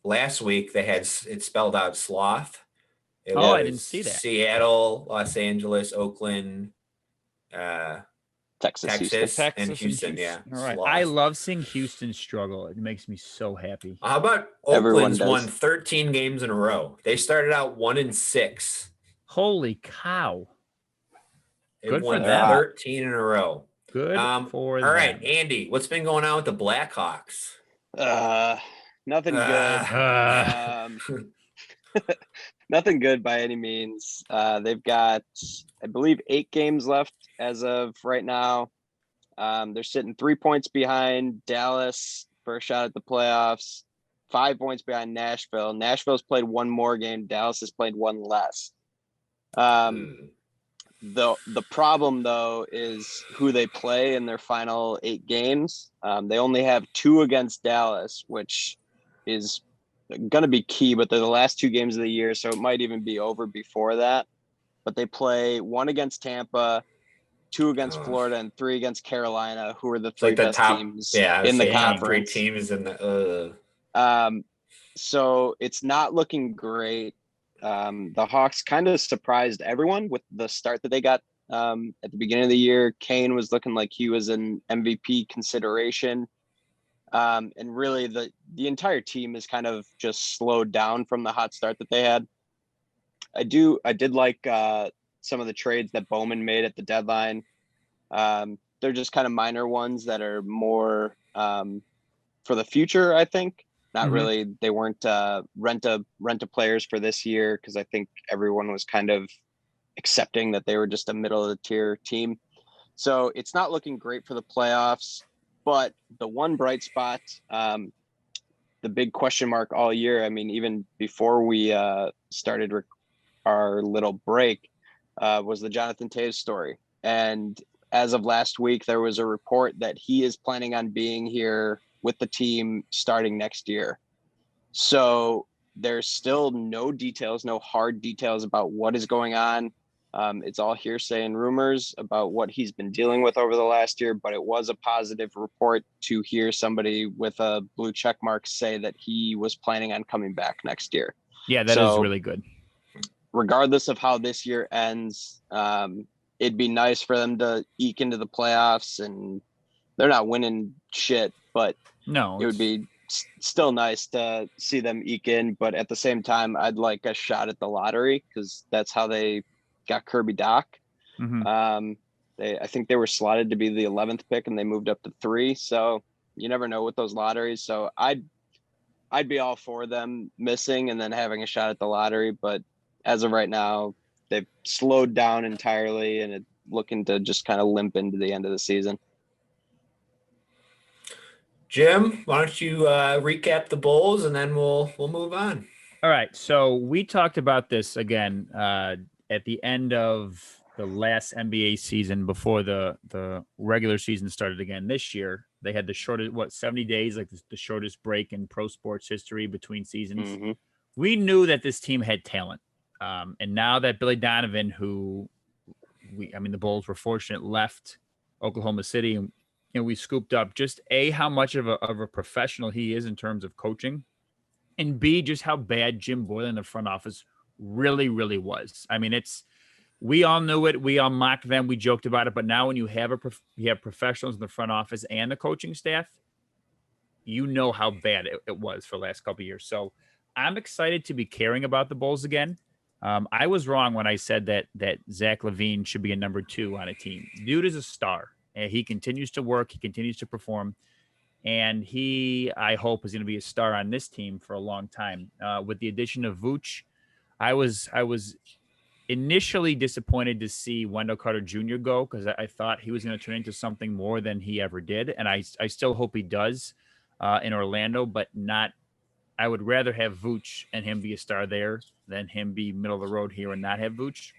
Speaker 2: last week. They had it spelled out sloth.
Speaker 3: I didn't see that.
Speaker 2: Seattle, Los Angeles, Oakland,
Speaker 4: Texas,
Speaker 2: and Houston. Yeah.
Speaker 3: All right.
Speaker 2: Sloth.
Speaker 3: I love seeing Houston struggle. It makes me so happy.
Speaker 2: How about Oakland's won 13 games in a row? They started out 1-6.
Speaker 3: Holy cow.
Speaker 2: Good for them. 13 in a row.
Speaker 3: Good for them.
Speaker 2: All right, Andy, what's been going on with the Blackhawks?
Speaker 4: Nothing good. Nothing good by any means. They've got, I believe, 8 games left as of right now. They're sitting 3 points behind Dallas for a shot at the playoffs, 5 points behind Nashville. Nashville's played 1 more game. Dallas has played 1 less. The problem, though, is who they play in their final 8 games. They only have 2 against Dallas, which is going to be key, but they're the last 2 games of the year, so it might even be over before that. But they play 1 against Tampa, 2 against Florida, and 3 against Carolina, who are the 3 best teams in the conference.
Speaker 2: 3 teams in the.
Speaker 4: So it's not looking great. The Hawks kind of surprised everyone with the start that they got at the beginning of the year. Kane was looking like he was an MVP consideration. And really the entire team is kind of just slowed down from the hot start that they had. I did like some of the trades that Bowman made at the deadline. They're just kind of minor ones that are more for the future, I think. Not really. They weren't rent-a players for this year because I think everyone was kind of accepting that they were just a middle-of-the-tier team. So it's not looking great for the playoffs. But the one bright spot, the big question mark all year, I mean, even before we started our little break, was the Jonathan Toews story. And as of last week, there was a report that he is planning on being here with the team starting next year. So there's still no details, no hard details about what is going on. It's all hearsay and rumors about what he's been dealing with over the last year, but it was a positive report to hear somebody with a blue check mark say that he was planning on coming back next year.
Speaker 3: Yeah, that is really good.
Speaker 4: Regardless of how this year ends, it'd be nice for them to eke into the playoffs, and they're not winning shit, but it would be still nice to see them eke in. But at the same time, I'd like a shot at the lottery because that's how they got Kirby Doc. I think they were slotted to be the 11th pick and they moved up to 3. So you never know with those lotteries. So I'd be all for them missing and then having a shot at the lottery. But as of right now, they've slowed down entirely and it's looking to just kind of limp into the end of the season.
Speaker 2: Jim, why don't you recap the Bulls and then we'll move on.
Speaker 3: All right. So we talked about this again at the end of the last NBA season before the regular season started again this year. They had the shortest, 70 days, like the shortest break in pro sports history between seasons. We knew that this team had talent. And now that Billy Donovan, the Bulls were fortunate, left Oklahoma City, and we scooped up just how much of a professional he is in terms of coaching, and B, just how bad Jim Boylan, the front office, really, really was. I mean, we all knew it. We all mocked them. We joked about it. But now when you have professionals in the front office and the coaching staff, you know how bad it was for the last couple of years. So I'm excited to be caring about the Bulls again. I was wrong when I said that Zach LaVine should be a number 2 on a team. Dude is a star. And he continues to work. He continues to perform. And I hope, is going to be a star on this team for a long time. With the addition of Vooch, I was initially disappointed to see Wendell Carter Jr. go, because I thought he was going to turn into something more than he ever did. And I still hope he does in Orlando, but not. I would rather have Vooch and him be a star there than him be middle of the road here and not have Vooch.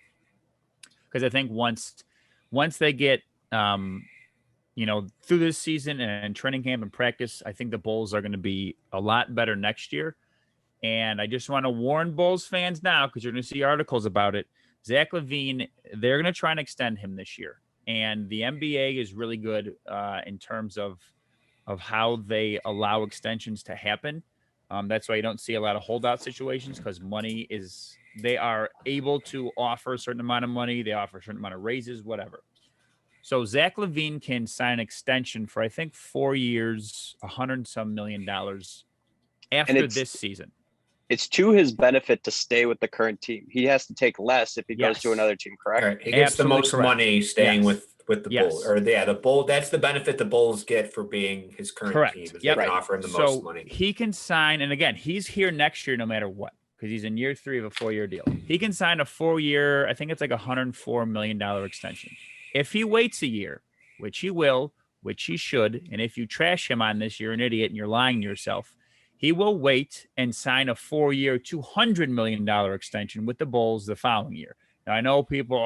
Speaker 3: Because I think once they get, through this season and training camp and practice, I think the Bulls are going to be a lot better next year. And I just want to warn Bulls fans now, because you're going to see articles about it. Zach LaVine, they're going to try and extend him this year. And the NBA is really good in terms of how they allow extensions to happen. That's why you don't see a lot of holdout situations, because they are able to offer a certain amount of money. They offer a certain amount of raises, whatever. So Zach LaVine can sign an extension for, I think, 4 years, $100-some million after this season.
Speaker 4: It's to his benefit to stay with the current team. He has to take less if he goes to another team, correct?
Speaker 2: Right. He gets the most money staying with the Bulls. Or the Bull. That's the benefit the Bulls get for being his current team. Is they can offer him the most money.
Speaker 3: He can sign, and again, he's here next year no matter what, because he's in year 3 of a 4-year deal. He can sign a 4-year, I think it's like $104 million extension. If he waits a year, which he will, which he should, and if you trash him on this, you're an idiot and you're lying to yourself. He will wait and sign a 4-year, $200 million extension with the Bulls the following year. Now, I know people,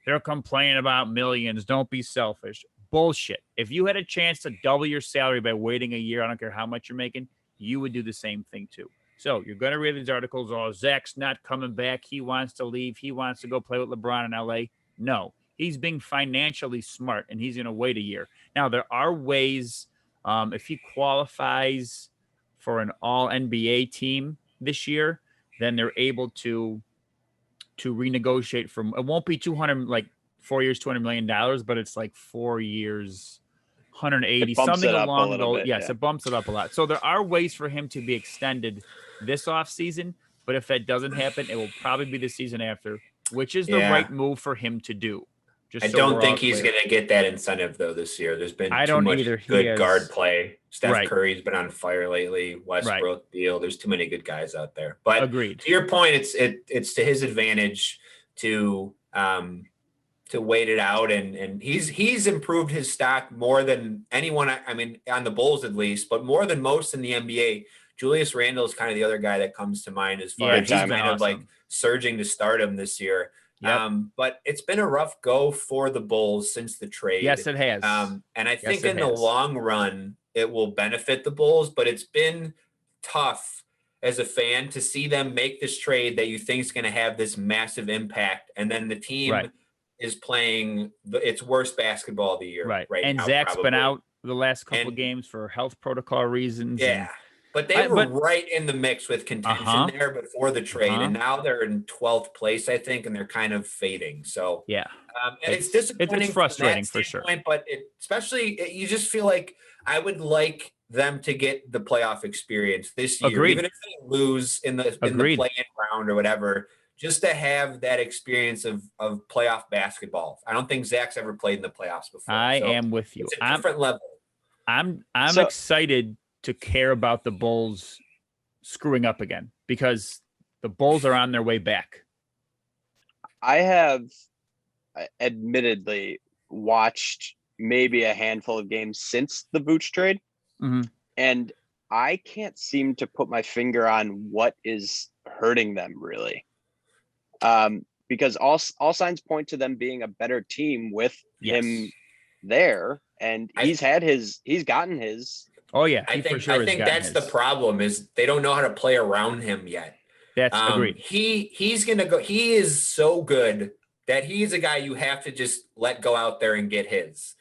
Speaker 3: they're complaining about millions. Don't be selfish. Bullshit. If you had a chance to double your salary by waiting a year, I don't care how much you're making, you would do the same thing too. So you're going to read these articles, Zach's not coming back. He wants to leave. He wants to go play with LeBron in LA. No, he's being financially smart, and he's going to wait a year. Now, there are ways, if he qualifies for an all-NBA team this year, then they're able to renegotiate from, it won't be 200, like 4 years, $200 million, but it's like 4 years, 180, something along those. Yes, it bumps it up a lot. So there are ways for him to be extended this offseason, but if that doesn't happen, it will probably be the season after, which is the right move for him to do.
Speaker 2: I don't think he's going to get that incentive though this year. There's been too much good guard play. Steph Curry's been on fire lately. Westbrook, Beal. There's too many good guys out there. But
Speaker 3: agreed.
Speaker 2: To your point, it's to his advantage to wait it out, and he's improved his stock more than anyone. I mean, on the Bulls at least, but more than most in the NBA. Julius Randle is kind of the other guy that comes to mind as far as he's kind of like surging to stardom this year. Yep. But it's been a rough go for the Bulls since the trade.
Speaker 3: Yes, it has.
Speaker 2: And I think in the long run, it will benefit the Bulls, but it's been tough as a fan to see them make this trade that you think is going to have this massive impact. And then the team is playing its worst basketball of the year. Right
Speaker 3: and
Speaker 2: now,
Speaker 3: Zach's been out the last couple of games for health protocol reasons.
Speaker 2: Yeah. But they were right in the mix with contention there before the trade, and now they're in 12th place, I think, and they're kind of fading. So
Speaker 3: yeah,
Speaker 2: and it's disappointing.
Speaker 3: It's frustrating for sure.
Speaker 2: But especially you just feel like I would like them to get the playoff experience this year, even if they lose in the play-in round or whatever. Just to have that experience of playoff basketball. I don't think Zach's ever played in the playoffs before.
Speaker 3: I am with you.
Speaker 2: It's a different level.
Speaker 3: I'm excited to care about the Bulls screwing up again, because the Bulls are on their way back.
Speaker 4: I have admittedly watched maybe a handful of games since the Vooch trade, and I can't seem to put my finger on what is hurting them really. Because all signs point to them being a better team with him there, and he's gotten his.
Speaker 3: Oh yeah,
Speaker 2: I think that's the problem is they don't know how to play around him yet.
Speaker 3: That's agreed.
Speaker 2: He's gonna go. He is so good that he's a guy you have to just let go out there and get his.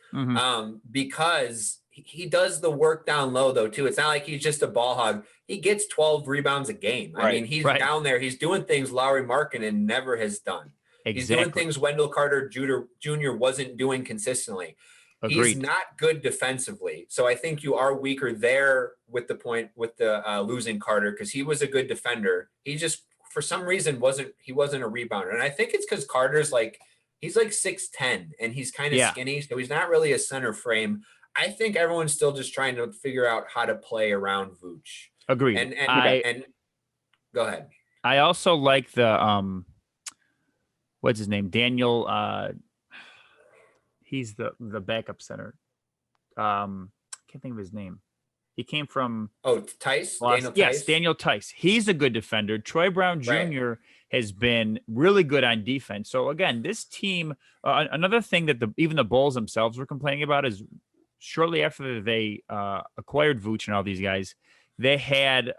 Speaker 2: Because he does the work down low, though, too. It's not like he's just a ball hog. He gets 12 rebounds a game.
Speaker 4: Right.
Speaker 2: I mean, he's down there. He's doing things Lauri Markkanen never has done.
Speaker 3: Exactly.
Speaker 2: He's doing things Wendell Carter Jr. wasn't doing consistently.
Speaker 3: Agreed.
Speaker 2: He's not good defensively. So I think you are weaker there with the losing Carter, because he was a good defender. He just, for some reason, wasn't a rebounder. And I think it's because Carter's he's 6'10", and he's kind of skinny, so he's not really a center frame. I think everyone's still just trying to figure out how to play around Vooch.
Speaker 3: Agreed.
Speaker 2: And go ahead. I
Speaker 3: also like the what's his name? Daniel. He's the backup center. Can't think of his name. He came from
Speaker 2: Tice.
Speaker 3: Daniel Tice. Yes, Daniel Tice. He's a good defender. Troy Brown Jr. has been really good on defense. So again, this team. Another thing that even the Bulls themselves were complaining about is shortly after they acquired Vooch and all these guys, they had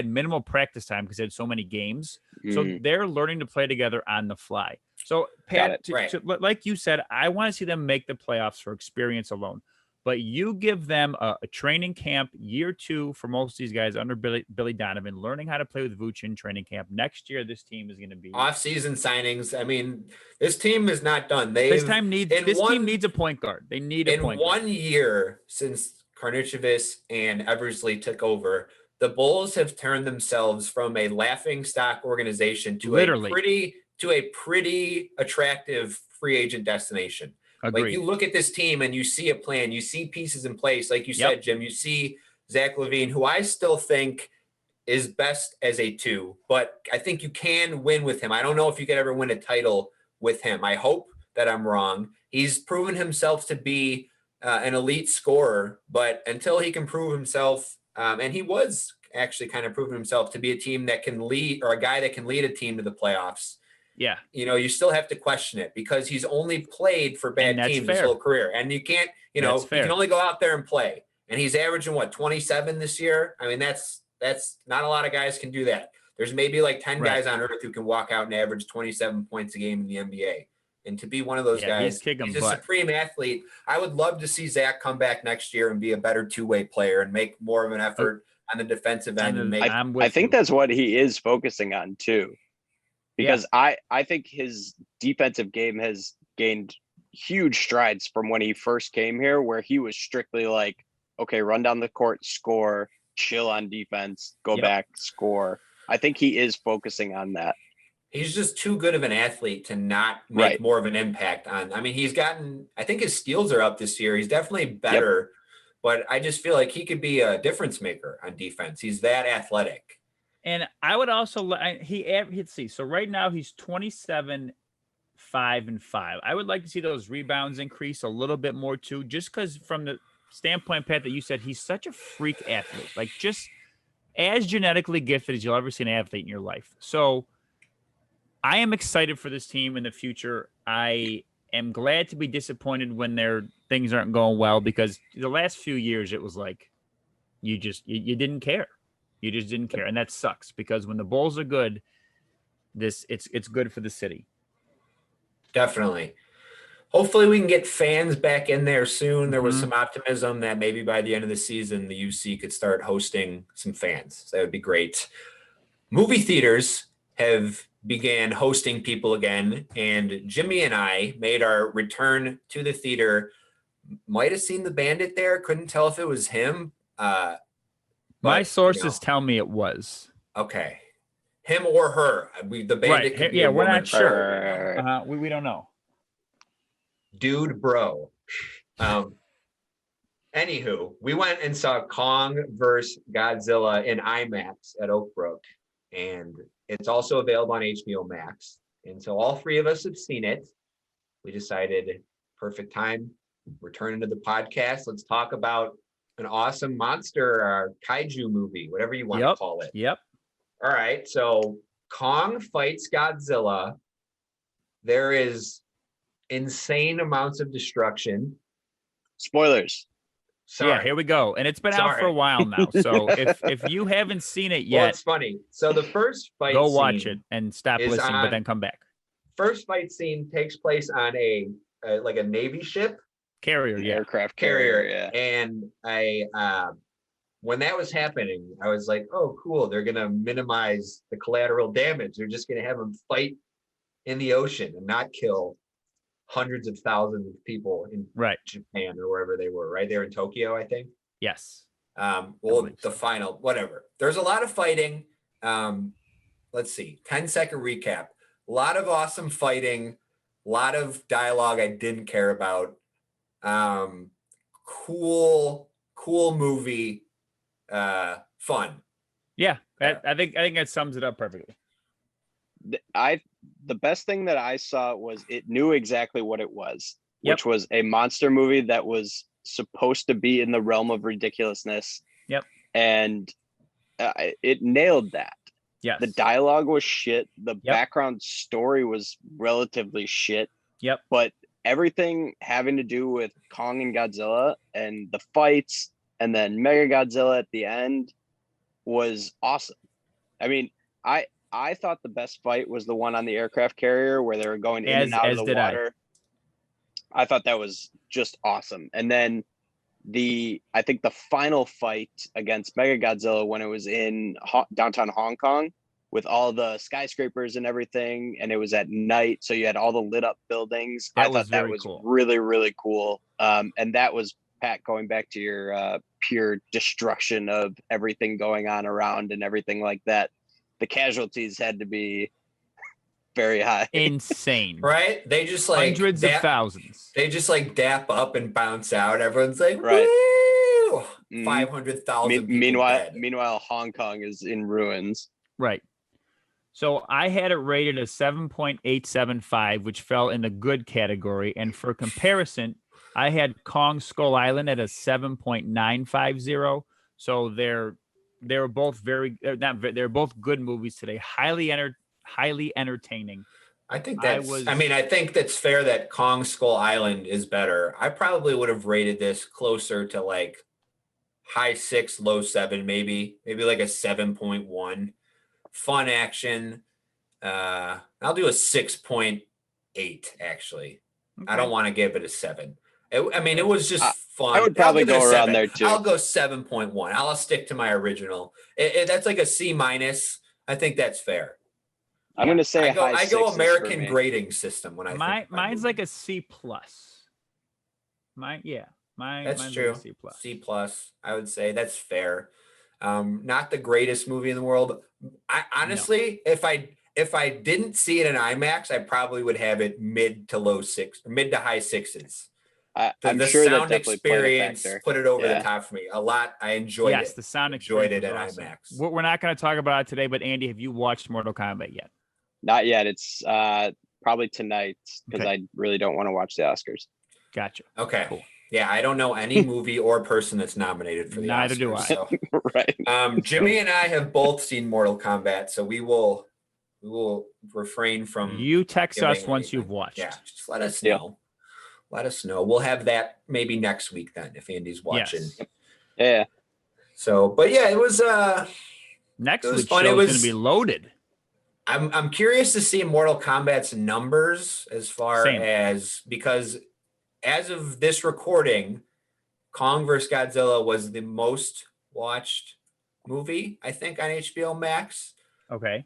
Speaker 3: minimal practice time because they had so many games. So they're learning to play together on the fly. So Pat, like you said, I want to see them make the playoffs for experience alone. But you give them a training camp year 2 for most of these guys under Billy Donovan, learning how to play with Vooch in training camp. Next year, this team is going to be
Speaker 2: off-season signings. I mean, this team is not done.
Speaker 3: This team needs a point guard. They need a point guard.
Speaker 2: In 1 year since Karnišović and Eversley took over, the Bulls have turned themselves from a laughingstock organization to a pretty attractive free agent destination.
Speaker 3: Agreed.
Speaker 2: Like, you look at this team and you see a plan, you see pieces in place. Like you said, Jim, you see Zach LaVine, who I still think is best as a 2, but I think you can win with him. I don't know if you could ever win a title with him. I hope that I'm wrong. He's proven himself to be an elite scorer, but until he can prove himself, and he was actually kind of proven himself to be a team that can lead, or a guy that can lead a team to the playoffs.
Speaker 3: Yeah.
Speaker 2: You still have to question it because he's only played for bad teams his whole career. And you can't, you can only go out there and play. And he's averaging 27 this year. I mean, that's not a lot of guys can do that. There's maybe 10 guys on earth who can walk out and average 27 points a game in the NBA. And to be one of those guys, he's a supreme athlete. I would love to see Zach come back next year and be a better two-way player and make more of an effort on the defensive end.
Speaker 4: I think that's what he is focusing on too. Because I think his defensive game has gained huge strides from when he first came here, where he was strictly okay, run down the court, score, chill on defense, go back, score. I think he is focusing on that.
Speaker 2: He's just too good of an athlete to not make more of an impact on. I mean, I think his steals are up this year. He's definitely better, but I just feel like he could be a difference maker on defense. He's that athletic.
Speaker 3: And I would also let's see. So right now he's 27, 5 and 5. I would like to see those rebounds increase a little bit more too, just because from the standpoint, Pat, that you said, he's such a freak athlete, just as genetically gifted as you'll ever see an athlete in your life. So I am excited for this team in the future. I am glad to be disappointed when their things aren't going well, because the last few years it was you didn't care. You just didn't care. And that sucks, because when the Bulls are good, it's good for the city.
Speaker 2: Definitely. Hopefully we can get fans back in there soon. There was some optimism that maybe by the end of the season, the UC could start hosting some fans. So that would be great. Movie theaters have began hosting people again, and Jimmy and I made our return to the theater. Might have seen the Bandit there. Couldn't tell if it was him.
Speaker 3: My sources tell me it was.
Speaker 2: Okay. Him or her. The Bandit could be
Speaker 3: yeah,
Speaker 2: a
Speaker 3: we're
Speaker 2: woman.
Speaker 3: not sure. We don't know.
Speaker 2: Dude, bro. Anywho, we went and saw Kong versus Godzilla in IMAX at Oak Brook, and it's also available on HBO Max. And so all three of us have seen it. We decided, perfect time, returning to the podcast. Let's talk about an awesome monster or kaiju movie, whatever you want to call it.
Speaker 3: Yep.
Speaker 2: All right. So Kong fights Godzilla. There is insane amounts of destruction.
Speaker 4: Spoilers.
Speaker 2: Sorry.
Speaker 3: Yeah, here we go. And it's been out for a while now. So if you haven't seen it yet,
Speaker 2: well, it's funny. So the first fight
Speaker 3: go watch it and stop listening, but then come back.
Speaker 2: first fight scene takes place on a like a Navy ship
Speaker 3: Carrier, yeah.
Speaker 4: Aircraft
Speaker 2: carrier.
Speaker 4: carrier, yeah.
Speaker 2: And when that was happening, I was like, oh, cool. They're going to minimize the collateral damage. They're just going to have them fight in the ocean and not kill hundreds of thousands of people in Japan or wherever they were, right? They're in Tokyo, I think.
Speaker 3: Yes.
Speaker 2: Well, the final, whatever. There's a lot of fighting. Let's see, 10-second recap. A lot of awesome fighting, a lot of dialogue I didn't care about. Cool movie, fun.
Speaker 3: Yeah, I think that sums it up perfectly.
Speaker 4: The best thing that I saw was it knew exactly what it was, which was a monster movie that was supposed to be in the realm of ridiculousness.
Speaker 3: Yep.
Speaker 4: And it nailed that.
Speaker 3: Yes.
Speaker 4: The dialogue was shit. The background story was relatively shit.
Speaker 3: Yep.
Speaker 4: But everything having to do with Kong and Godzilla and the fights and then Mega Godzilla at the end was awesome. I mean, I thought the best fight was the one on the aircraft carrier where they were going in and out of the water. I thought that was just awesome. And then I think the final fight against Mega Godzilla when it was in downtown Hong Kong with all the skyscrapers and everything, and it was at night, so you had all the lit up buildings. I thought that was cool. Really, really cool. And that was, Pat, going back to your pure destruction of everything going on around and everything like that. The casualties had to be very high.
Speaker 3: Insane.
Speaker 2: Right? They just like
Speaker 3: hundreds of thousands.
Speaker 2: They just like dap up and bounce out. Everyone's like,
Speaker 4: right.
Speaker 2: Woo! 500,000
Speaker 4: Meanwhile, Hong Kong is in ruins.
Speaker 3: Right. So I had it rated a 7.875, which fell in the good category. And for comparison, I had Kong Skull Island at a 7.950. So they're both they're both good movies today. Highly entertaining.
Speaker 2: I think I think that's fair that Kong Skull Island is better. I probably would have rated this closer to like high 6, low 7, maybe like a 7.1. Fun action. I'll do a 6.8 actually. Okay. I don't want to give it a 7. It was just fun.
Speaker 4: I would probably go around there too.
Speaker 2: I'll go 7.1. I'll stick to my original. That's like a C-. I think that's fair.
Speaker 4: I'm going to say
Speaker 2: I go American grading system when
Speaker 3: mine's like a C+. That's
Speaker 2: true.
Speaker 3: Like a C+.
Speaker 2: C+. I would say that's fair. Not the greatest movie in the world. I honestly, if I didn't see it in IMAX, I probably would have it mid to high 6s.
Speaker 4: I'm
Speaker 2: the
Speaker 4: sure
Speaker 2: sound experience put it over the top for me a lot. I enjoyed it.
Speaker 3: Yes, the sound experience
Speaker 2: enjoyed it at
Speaker 3: awesome.
Speaker 2: IMAX.
Speaker 3: We're not going to talk about it today, but Andy, have you watched Mortal Kombat yet?
Speaker 4: Not yet. It's probably tonight because I really don't want to watch the Oscars.
Speaker 3: Gotcha.
Speaker 2: Okay. Cool. Yeah, I don't know any movie or person that's nominated for the
Speaker 3: Neither
Speaker 2: Oscars.
Speaker 3: do I.
Speaker 2: So.
Speaker 4: Right.
Speaker 2: Jimmy and I have both seen Mortal Kombat, so we will refrain from.
Speaker 3: You text us once
Speaker 2: anything.
Speaker 3: You've watched.
Speaker 2: Yeah, just let us know. Let us know. We'll have that maybe next week then if Andy's watching.
Speaker 3: Yes.
Speaker 4: Yeah.
Speaker 2: So, but yeah, it was
Speaker 3: next week's show is going to be loaded.
Speaker 2: I'm curious to see Mortal Kombat's numbers as far as because as of this recording, Kong vs. Godzilla was the most watched movie, I think, on HBO Max.
Speaker 3: Okay.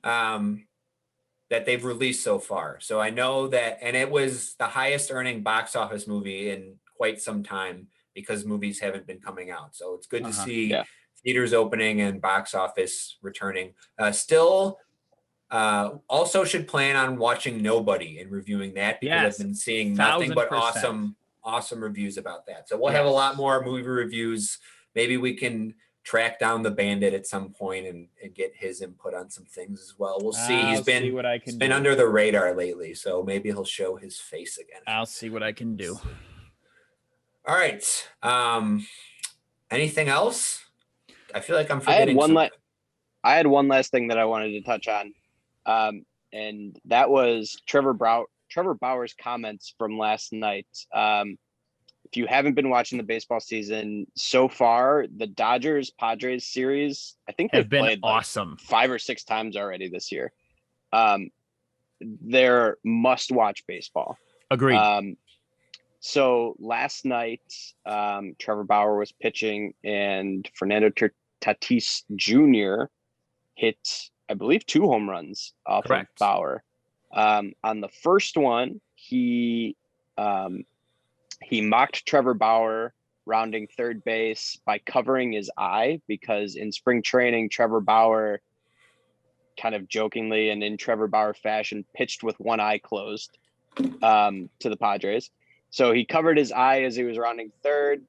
Speaker 2: That they've released so far. So I know that, and it was the highest earning box office movie in quite some time because movies haven't been coming out. So it's good to see theaters opening and box office returning. Also should plan on watching Nobody and reviewing that because I've been seeing nothing but awesome reviews about that. So we'll have a lot more movie reviews. Maybe we can track down the Bandit at some point and get his input on some things as well. We'll see. He's been under the radar lately, so maybe he'll show his face again.
Speaker 3: I'll see what I can do.
Speaker 2: All right. Anything else? I feel like I'm forgetting
Speaker 4: I had one last thing that I wanted to touch on. And that was Trevor Bauer's comments from last night. If you haven't been watching the baseball season so far, the Dodgers Padres series, I think they've been
Speaker 3: awesome
Speaker 4: like 5 or 6 times already this year. they're must-watch baseball.
Speaker 3: Agreed.
Speaker 4: So last night, Trevor Bauer was pitching, and Fernando Tatis Jr. hit, I believe, 2 home runs off
Speaker 3: Correct.
Speaker 4: of Bauer. On the first one, he mocked Trevor Bauer rounding third base by covering his eye, because in spring training, Trevor Bauer, kind of jokingly and in Trevor Bauer fashion, pitched with one eye closed to the Padres. So he covered his eye as he was rounding third.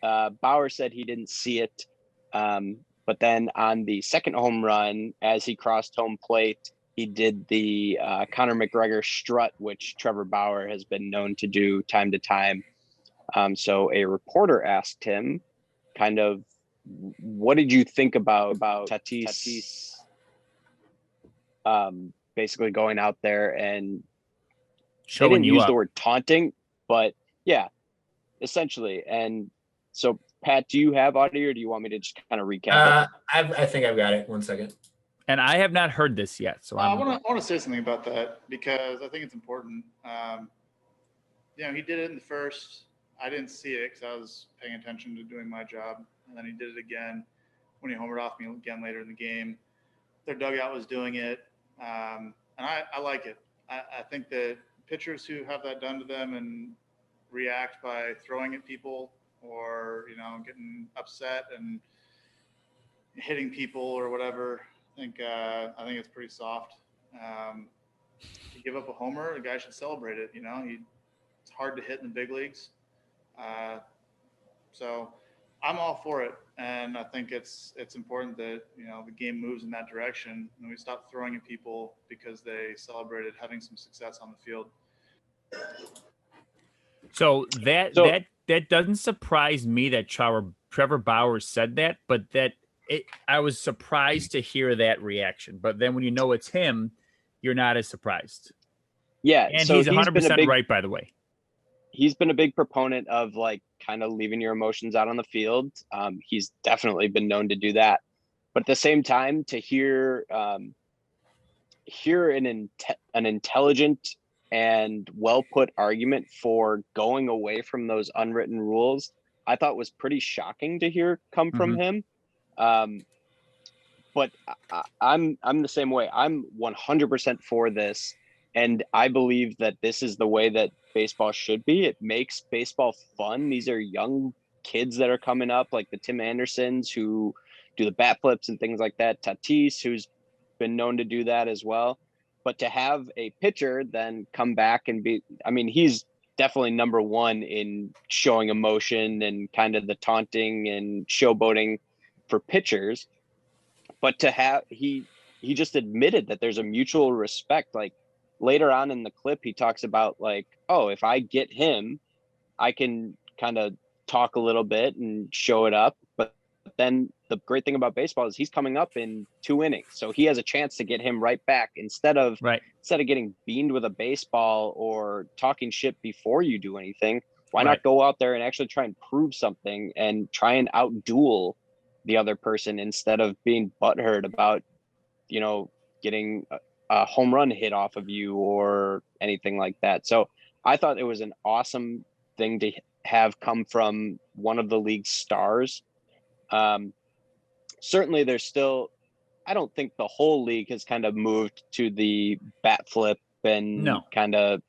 Speaker 4: Bauer said he didn't see it. But then on the second home run, as he crossed home plate, he did the Conor McGregor strut, which Trevor Bauer has been known to do time to time. So a reporter asked him, kind of, what did you think about Tatis basically going out there and
Speaker 3: Showing
Speaker 4: they didn't
Speaker 3: you
Speaker 4: use
Speaker 3: up.
Speaker 4: the word taunting, but yeah, essentially. And so, Pat, do you have audio, or do you want me to just kind of recap it?
Speaker 2: I think I've got it. 1 second.
Speaker 3: And I have not heard this yet, so
Speaker 6: I want to say something about that, because I think it's important. He did it in the first. I didn't see it because I was paying attention to doing my job, and then he did it again when he homered off me again later in the game. Their dugout was doing it, and I like it. I think that pitchers who have that done to them and react by throwing at people or getting upset and hitting people or whatever, I think it's pretty soft. To give up a homer, the guy should celebrate it. It's hard to hit in the big leagues, so I'm all for it, and I think it's important that the game moves in that direction and we stop throwing at people because they celebrated having some success on the field.
Speaker 3: So that doesn't surprise me that Trevor Bauer said that, but I was surprised to hear that reaction. But then when you know it's him, you're not as surprised.
Speaker 4: Yeah,
Speaker 3: and
Speaker 4: so
Speaker 3: he's 100% right, by the way.
Speaker 4: He's been a big proponent of kind of leaving your emotions out on the field. He's definitely been known to do that, but at the same time, to hear an intelligent and well put argument for going away from those unwritten rules, I thought was pretty shocking to hear come from him. But I'm the same way. I'm 100% for this, and I believe that this is the way that baseball should be. It makes baseball fun. These are young kids that are coming up, like the Tim Andersons who do the bat flips and things like that. Tatis, who's been known to do that as well. But to have a pitcher then come back and he's definitely number one in showing emotion and kind of the taunting and showboating for pitchers. But to have, he just admitted that there's a mutual respect. Like later on in the clip, he talks about if I get him, I can kind of talk a little bit and show it up. But then the great thing about baseball is he's coming up in 2 innings. So he has a chance to get him right back instead of getting beamed with a baseball or talking shit before you do anything. Why not go out there and actually try and prove something and try and outduel the other person instead of being butthurt about, getting a home run hit off of you or anything like that. So I thought it was an awesome thing to have come from one of the league's stars. Certainly there's still, I don't think the whole league has kind of moved to the bat flip and kind of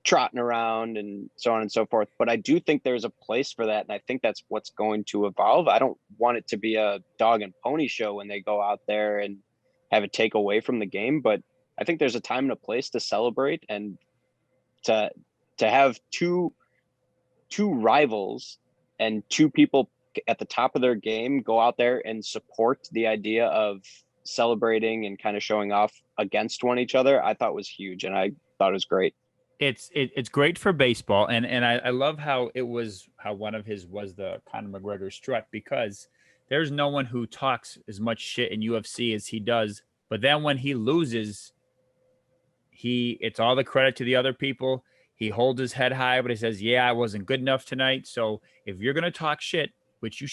Speaker 4: trotting around and so on and so forth. But I do think there's a place for that. And I think that's what's going to evolve. I don't want it to be a dog and pony show when they go out there and have it take away from the game. But I think there's a time and a place to celebrate and to have two rivals and 2 people at the top of their game go out there and support the idea of celebrating and kind of showing off against each other. I thought was huge, and I thought it was great.
Speaker 3: It's great for baseball, and I love how one of his was the Conor McGregor strut, because there's no one who talks as much shit in UFC as he does. But then when he loses, it's all the credit to the other people. He holds his head high, but he says, "Yeah, I wasn't good enough tonight." So if you're gonna talk shit, which you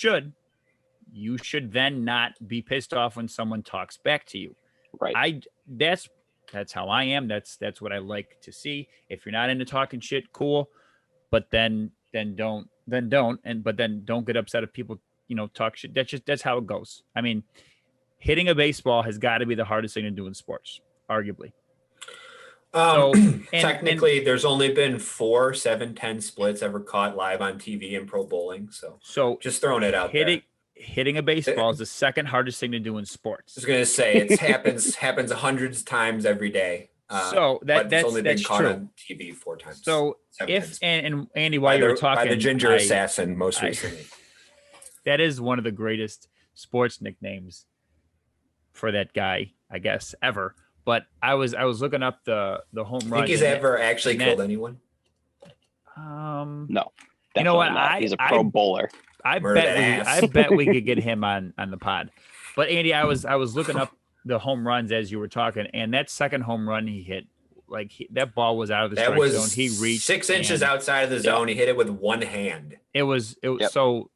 Speaker 3: should then not be pissed off when someone talks back to you.
Speaker 4: Right.
Speaker 3: That's That's how I am. That's what I like to see. If you're not into talking shit, cool. But then don't but then don't get upset if people, talk shit. That's how it goes. I mean, hitting a baseball has got to be the hardest thing to do in sports, arguably.
Speaker 2: Technically, there's only been 4 7-10 splits ever caught live on TV in pro bowling. So just throwing it out there.
Speaker 3: Hitting a baseball is the second hardest thing to do in sports.
Speaker 2: I was going to say it happens hundreds of times every day. That's only been caught
Speaker 3: true.
Speaker 2: On TV 4 times.
Speaker 3: So and Andy, while you were talking,
Speaker 2: by the Ginger Assassin most recently,
Speaker 3: that is one of the greatest sports nicknames for that guy, I guess, ever. But I was looking up the home run.
Speaker 2: Think he's ever actually killed anyone?
Speaker 4: No.
Speaker 3: You know what?
Speaker 4: He's a pro bowler.
Speaker 3: I bet we could get him on the pod. But Andy, I was looking up the home runs as you were talking, and that second home run he hit, that ball was out of the strike zone. He reached
Speaker 2: 6 inches outside of the zone. He hit it with one hand.
Speaker 3: It was so.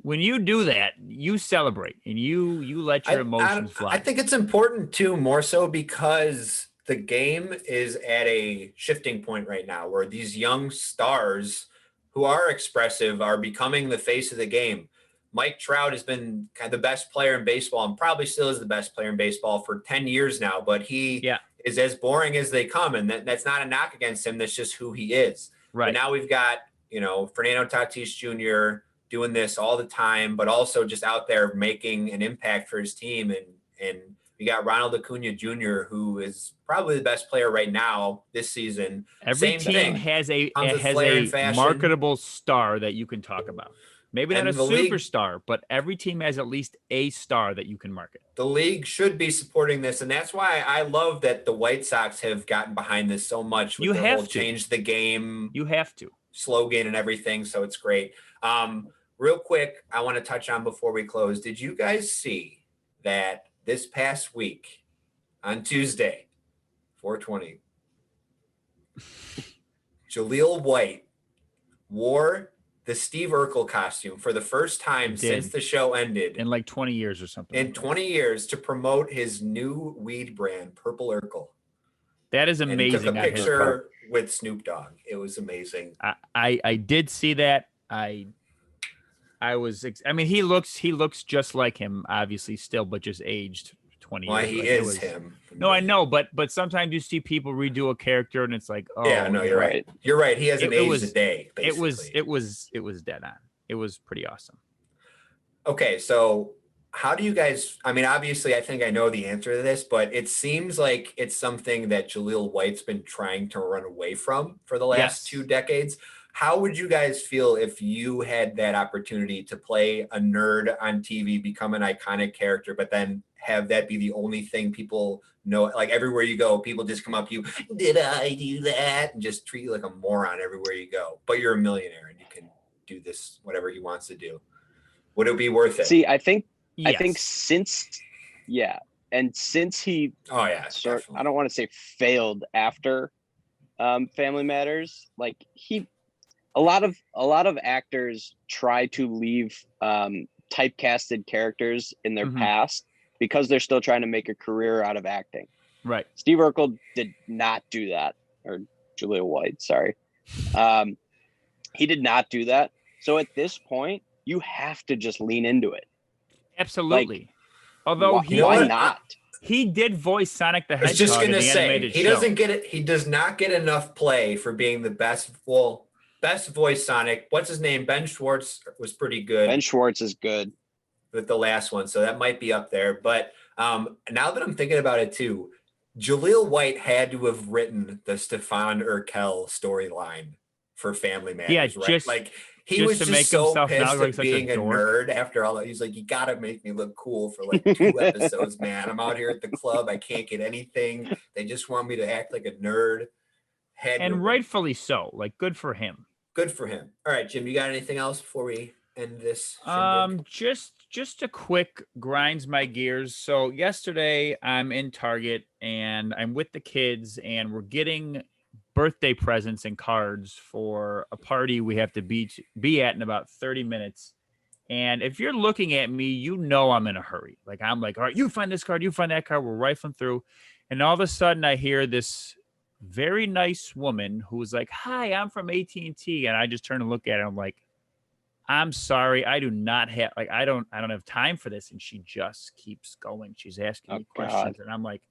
Speaker 3: When you do that, you celebrate and you let your emotions fly.
Speaker 2: I think it's important too, more so because the game is at a shifting point right now where these young stars who are expressive are becoming the face of the game. Mike Trout has been kind of the best player in baseball and probably still is the best player in baseball for 10 years now, but he is as boring as they come. And that's not a knock against him. That's just who he is.
Speaker 3: Right.
Speaker 2: But now we've got, Fernando Tatis Jr. doing this all the time, but also just out there making an impact for his team. And we got Ronald Acuna Jr., who is probably the best player right now this season.
Speaker 3: Every team has a marketable star that you can talk about. Maybe not a superstar, but every team has at least a star that you can market.
Speaker 2: The league should be supporting this, and that's why I love that the White Sox have gotten behind this so much. With the whole change the game.
Speaker 3: You have to.
Speaker 2: Slogan and everything, so it's great. Real quick, I want to touch on before we close. Did you guys see that this past week on Tuesday, 4/20, Jaleel White wore the Steve Urkel costume for the first time since the show ended.
Speaker 3: In 20 years or something.
Speaker 2: In 20 years to promote his new weed brand, Purple Urkel.
Speaker 3: That is amazing.
Speaker 2: And he took a picture with Snoop Dogg. It was amazing.
Speaker 3: I did see that. He looks just like him, obviously still, but just aged 20 years.
Speaker 2: Why he is him.
Speaker 3: No, I know, but sometimes you see people redo a character and it's like, oh
Speaker 2: yeah, no, you're right. You're right. He hasn't aged a day. Basically.
Speaker 3: It was dead on. It was pretty awesome.
Speaker 2: Okay, so how do you guys? I mean, obviously, I think I know the answer to this, but it seems like it's something that Jaleel White's been trying to run away from for the last 2 decades. How would you guys feel if you had that opportunity to play a nerd on TV, become an iconic character, but then have that be the only thing people know? Like everywhere you go, people just come up to you, did I do that? And just treat you like a moron everywhere you go. But you're a millionaire and you can do this, whatever he wants to do. Would it be worth it?
Speaker 4: See, I think since he, I don't want to say failed after Family Matters, like a lot of actors try to leave typecasted characters in their past because they're still trying to make a career out of acting.
Speaker 3: Right.
Speaker 4: Steve Urkel did not do that, or Jaleel White, sorry. He did not do that. So at this point, you have to just lean into it.
Speaker 3: Absolutely. Although
Speaker 4: why not?
Speaker 3: He did voice Sonic the Hedgehog.
Speaker 2: I was just going to say,
Speaker 3: he
Speaker 2: doesn't get it. He does not get enough play for being the best. Well, best voice Sonic. What's his name? Ben Schwartz was pretty good.
Speaker 4: Ben Schwartz is good
Speaker 2: with the last one, so that might be up there. But now that I'm thinking about it too, Jaleel White had to have written the Stefan Urkel storyline for Family Matters.
Speaker 3: Yeah,
Speaker 2: right? He was just so pissed at being a nerd after all that. He's like, you got to make me look cool for 2 episodes, man. I'm out here at the club. I can't get anything. They just want me to act like a nerd.
Speaker 3: And rightfully so. Good for him.
Speaker 2: Good for him. All right, Jim, you got anything else before we end this?
Speaker 3: Just a quick grinds my gears. So yesterday I'm in Target and I'm with the kids and we're getting birthday presents and cards for a party we have to be at in about 30 minutes. And if you're looking at me, I'm in a hurry. I'm like, all right, you find this card, you find that card. We're rifling through. And all of a sudden I hear this very nice woman who's like, "Hi, I'm from AT&T." And I just turn and look at her. I'm like, "I'm sorry. I do not have, like, I don't have time for this." And she just keeps going. She's asking me questions. And I'm like,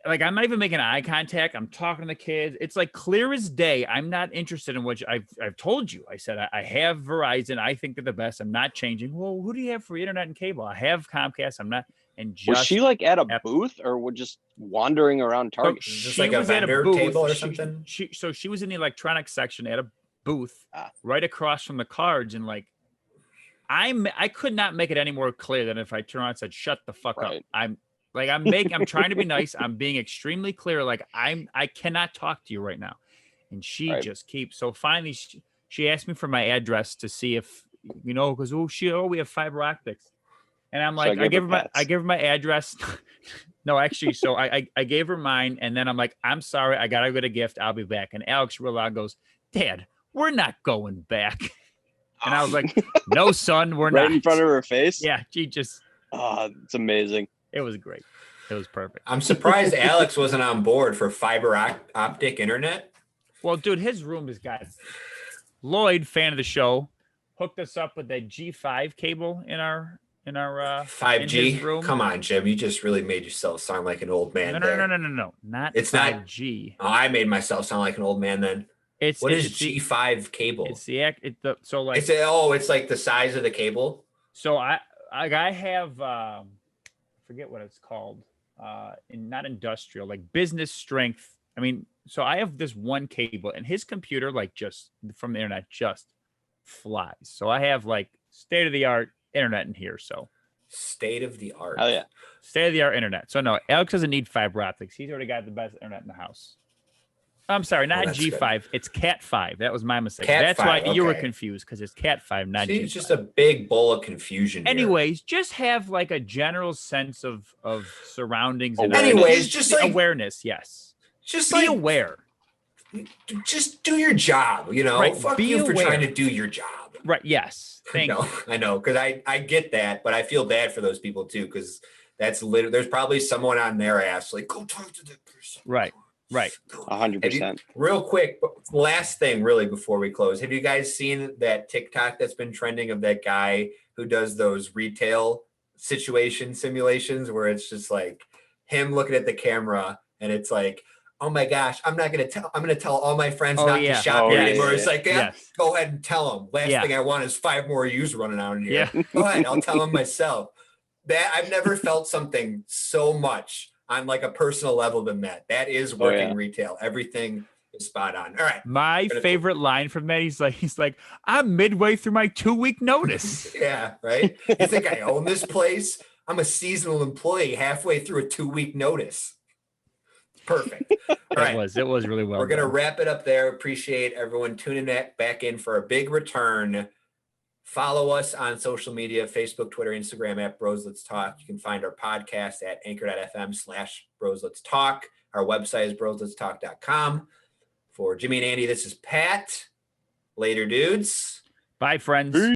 Speaker 3: I'm not even making eye contact. I'm talking to the kids. It's like clear as day. I'm not interested in what I've told you. I said, I have Verizon. I think they're the best. I'm not changing. Well, who do you have for internet and cable? I have Comcast. I'm not. And just
Speaker 4: was she like at a booth or was just wandering around Target?
Speaker 2: So just like a vendor table or something.
Speaker 3: She was in the electronics section at a booth right across from the cards, and like I could not make it any more clear than if I turned around and said, "Shut the fuck up." I'm trying to be nice. I'm being extremely clear. Like I cannot talk to you right now. And she just keeps. So finally she asked me for my address to see if, because we have fiber optics. And I'm like, I give her my address. No, actually, so I gave her mine, and then I'm like, "I'm sorry, I gotta get a gift. I'll be back." And Alex real loud goes, "Dad, we're not going back." And I was like, "No, son, we're not."
Speaker 4: Right in front of her face.
Speaker 3: Yeah, she just.
Speaker 4: Oh, it's amazing.
Speaker 3: It was great. It was perfect.
Speaker 2: I'm surprised Alex wasn't on board for fiber optic internet.
Speaker 3: Well, dude, his room has got Lloyd, fan of the show, hooked us up with that G5 cable in our
Speaker 2: 5G.
Speaker 3: room.
Speaker 2: Come on, Jim. You just really made yourself sound like an old man.
Speaker 3: No. Not
Speaker 2: it's
Speaker 3: 5G.
Speaker 2: Not. Oh, I made myself sound like an old man then. What is G5 cable?
Speaker 3: It's
Speaker 2: like the size of the cable.
Speaker 3: So I have forget what it's called. Not industrial, like business strength. I mean, so I have this one cable, and his computer, like just from the internet, just flies. So I have like state of the art internet in here. So
Speaker 2: state of the art.
Speaker 4: Oh yeah,
Speaker 3: state of the art internet. So no, Alex doesn't need fiber optics. He's already got the best internet in the house. I'm sorry, not G5. Good. It's Cat 5. That was my mistake. That's why you were confused, because it's Cat 5, not G5.
Speaker 2: It's just a big bowl of confusion.
Speaker 3: Anyways, just have like a general sense of surroundings.
Speaker 2: Anyways, just like
Speaker 3: awareness. Yes.
Speaker 2: Just
Speaker 3: be aware.
Speaker 2: Just do your job.
Speaker 3: Right.
Speaker 2: Fuck you for trying to do your job.
Speaker 3: Right. Yes.
Speaker 2: I know, because I get that, but I feel bad for those people too, because that's literally there's probably someone on their ass like, go talk to that person.
Speaker 3: Right.
Speaker 4: 100%.
Speaker 2: Real quick, last thing really before we close. Have you guys seen that TikTok that's been trending of that guy who does those retail situation simulations where it's just like him looking at the camera and it's like, "Oh my gosh, I'm going to tell all my friends not to shop here anymore." It's like, go ahead and tell them. Last thing I want is 5 more of yous running out in here.
Speaker 3: Yeah.
Speaker 2: Go ahead, I'll tell them myself. That I've never felt something so much on like a personal level than that. That is working retail. Everything is spot on. All right.
Speaker 3: My favorite line from that, he's like, "I'm midway through my 2-week notice."
Speaker 2: Yeah, right. You think I own this place? I'm a seasonal employee halfway through a 2-week notice. Perfect. All right.
Speaker 3: It was really well.
Speaker 2: We're going to wrap it up there. Appreciate everyone tuning back in for a big return. Follow us on social media, Facebook, Twitter, Instagram at Bros Let's Talk. You can find our podcast at anchor.fm/Bros Let's Talk. Our website is brosletstalk.com. For Jimmy and Andy, this is Pat. Later, dudes.
Speaker 3: Bye, friends.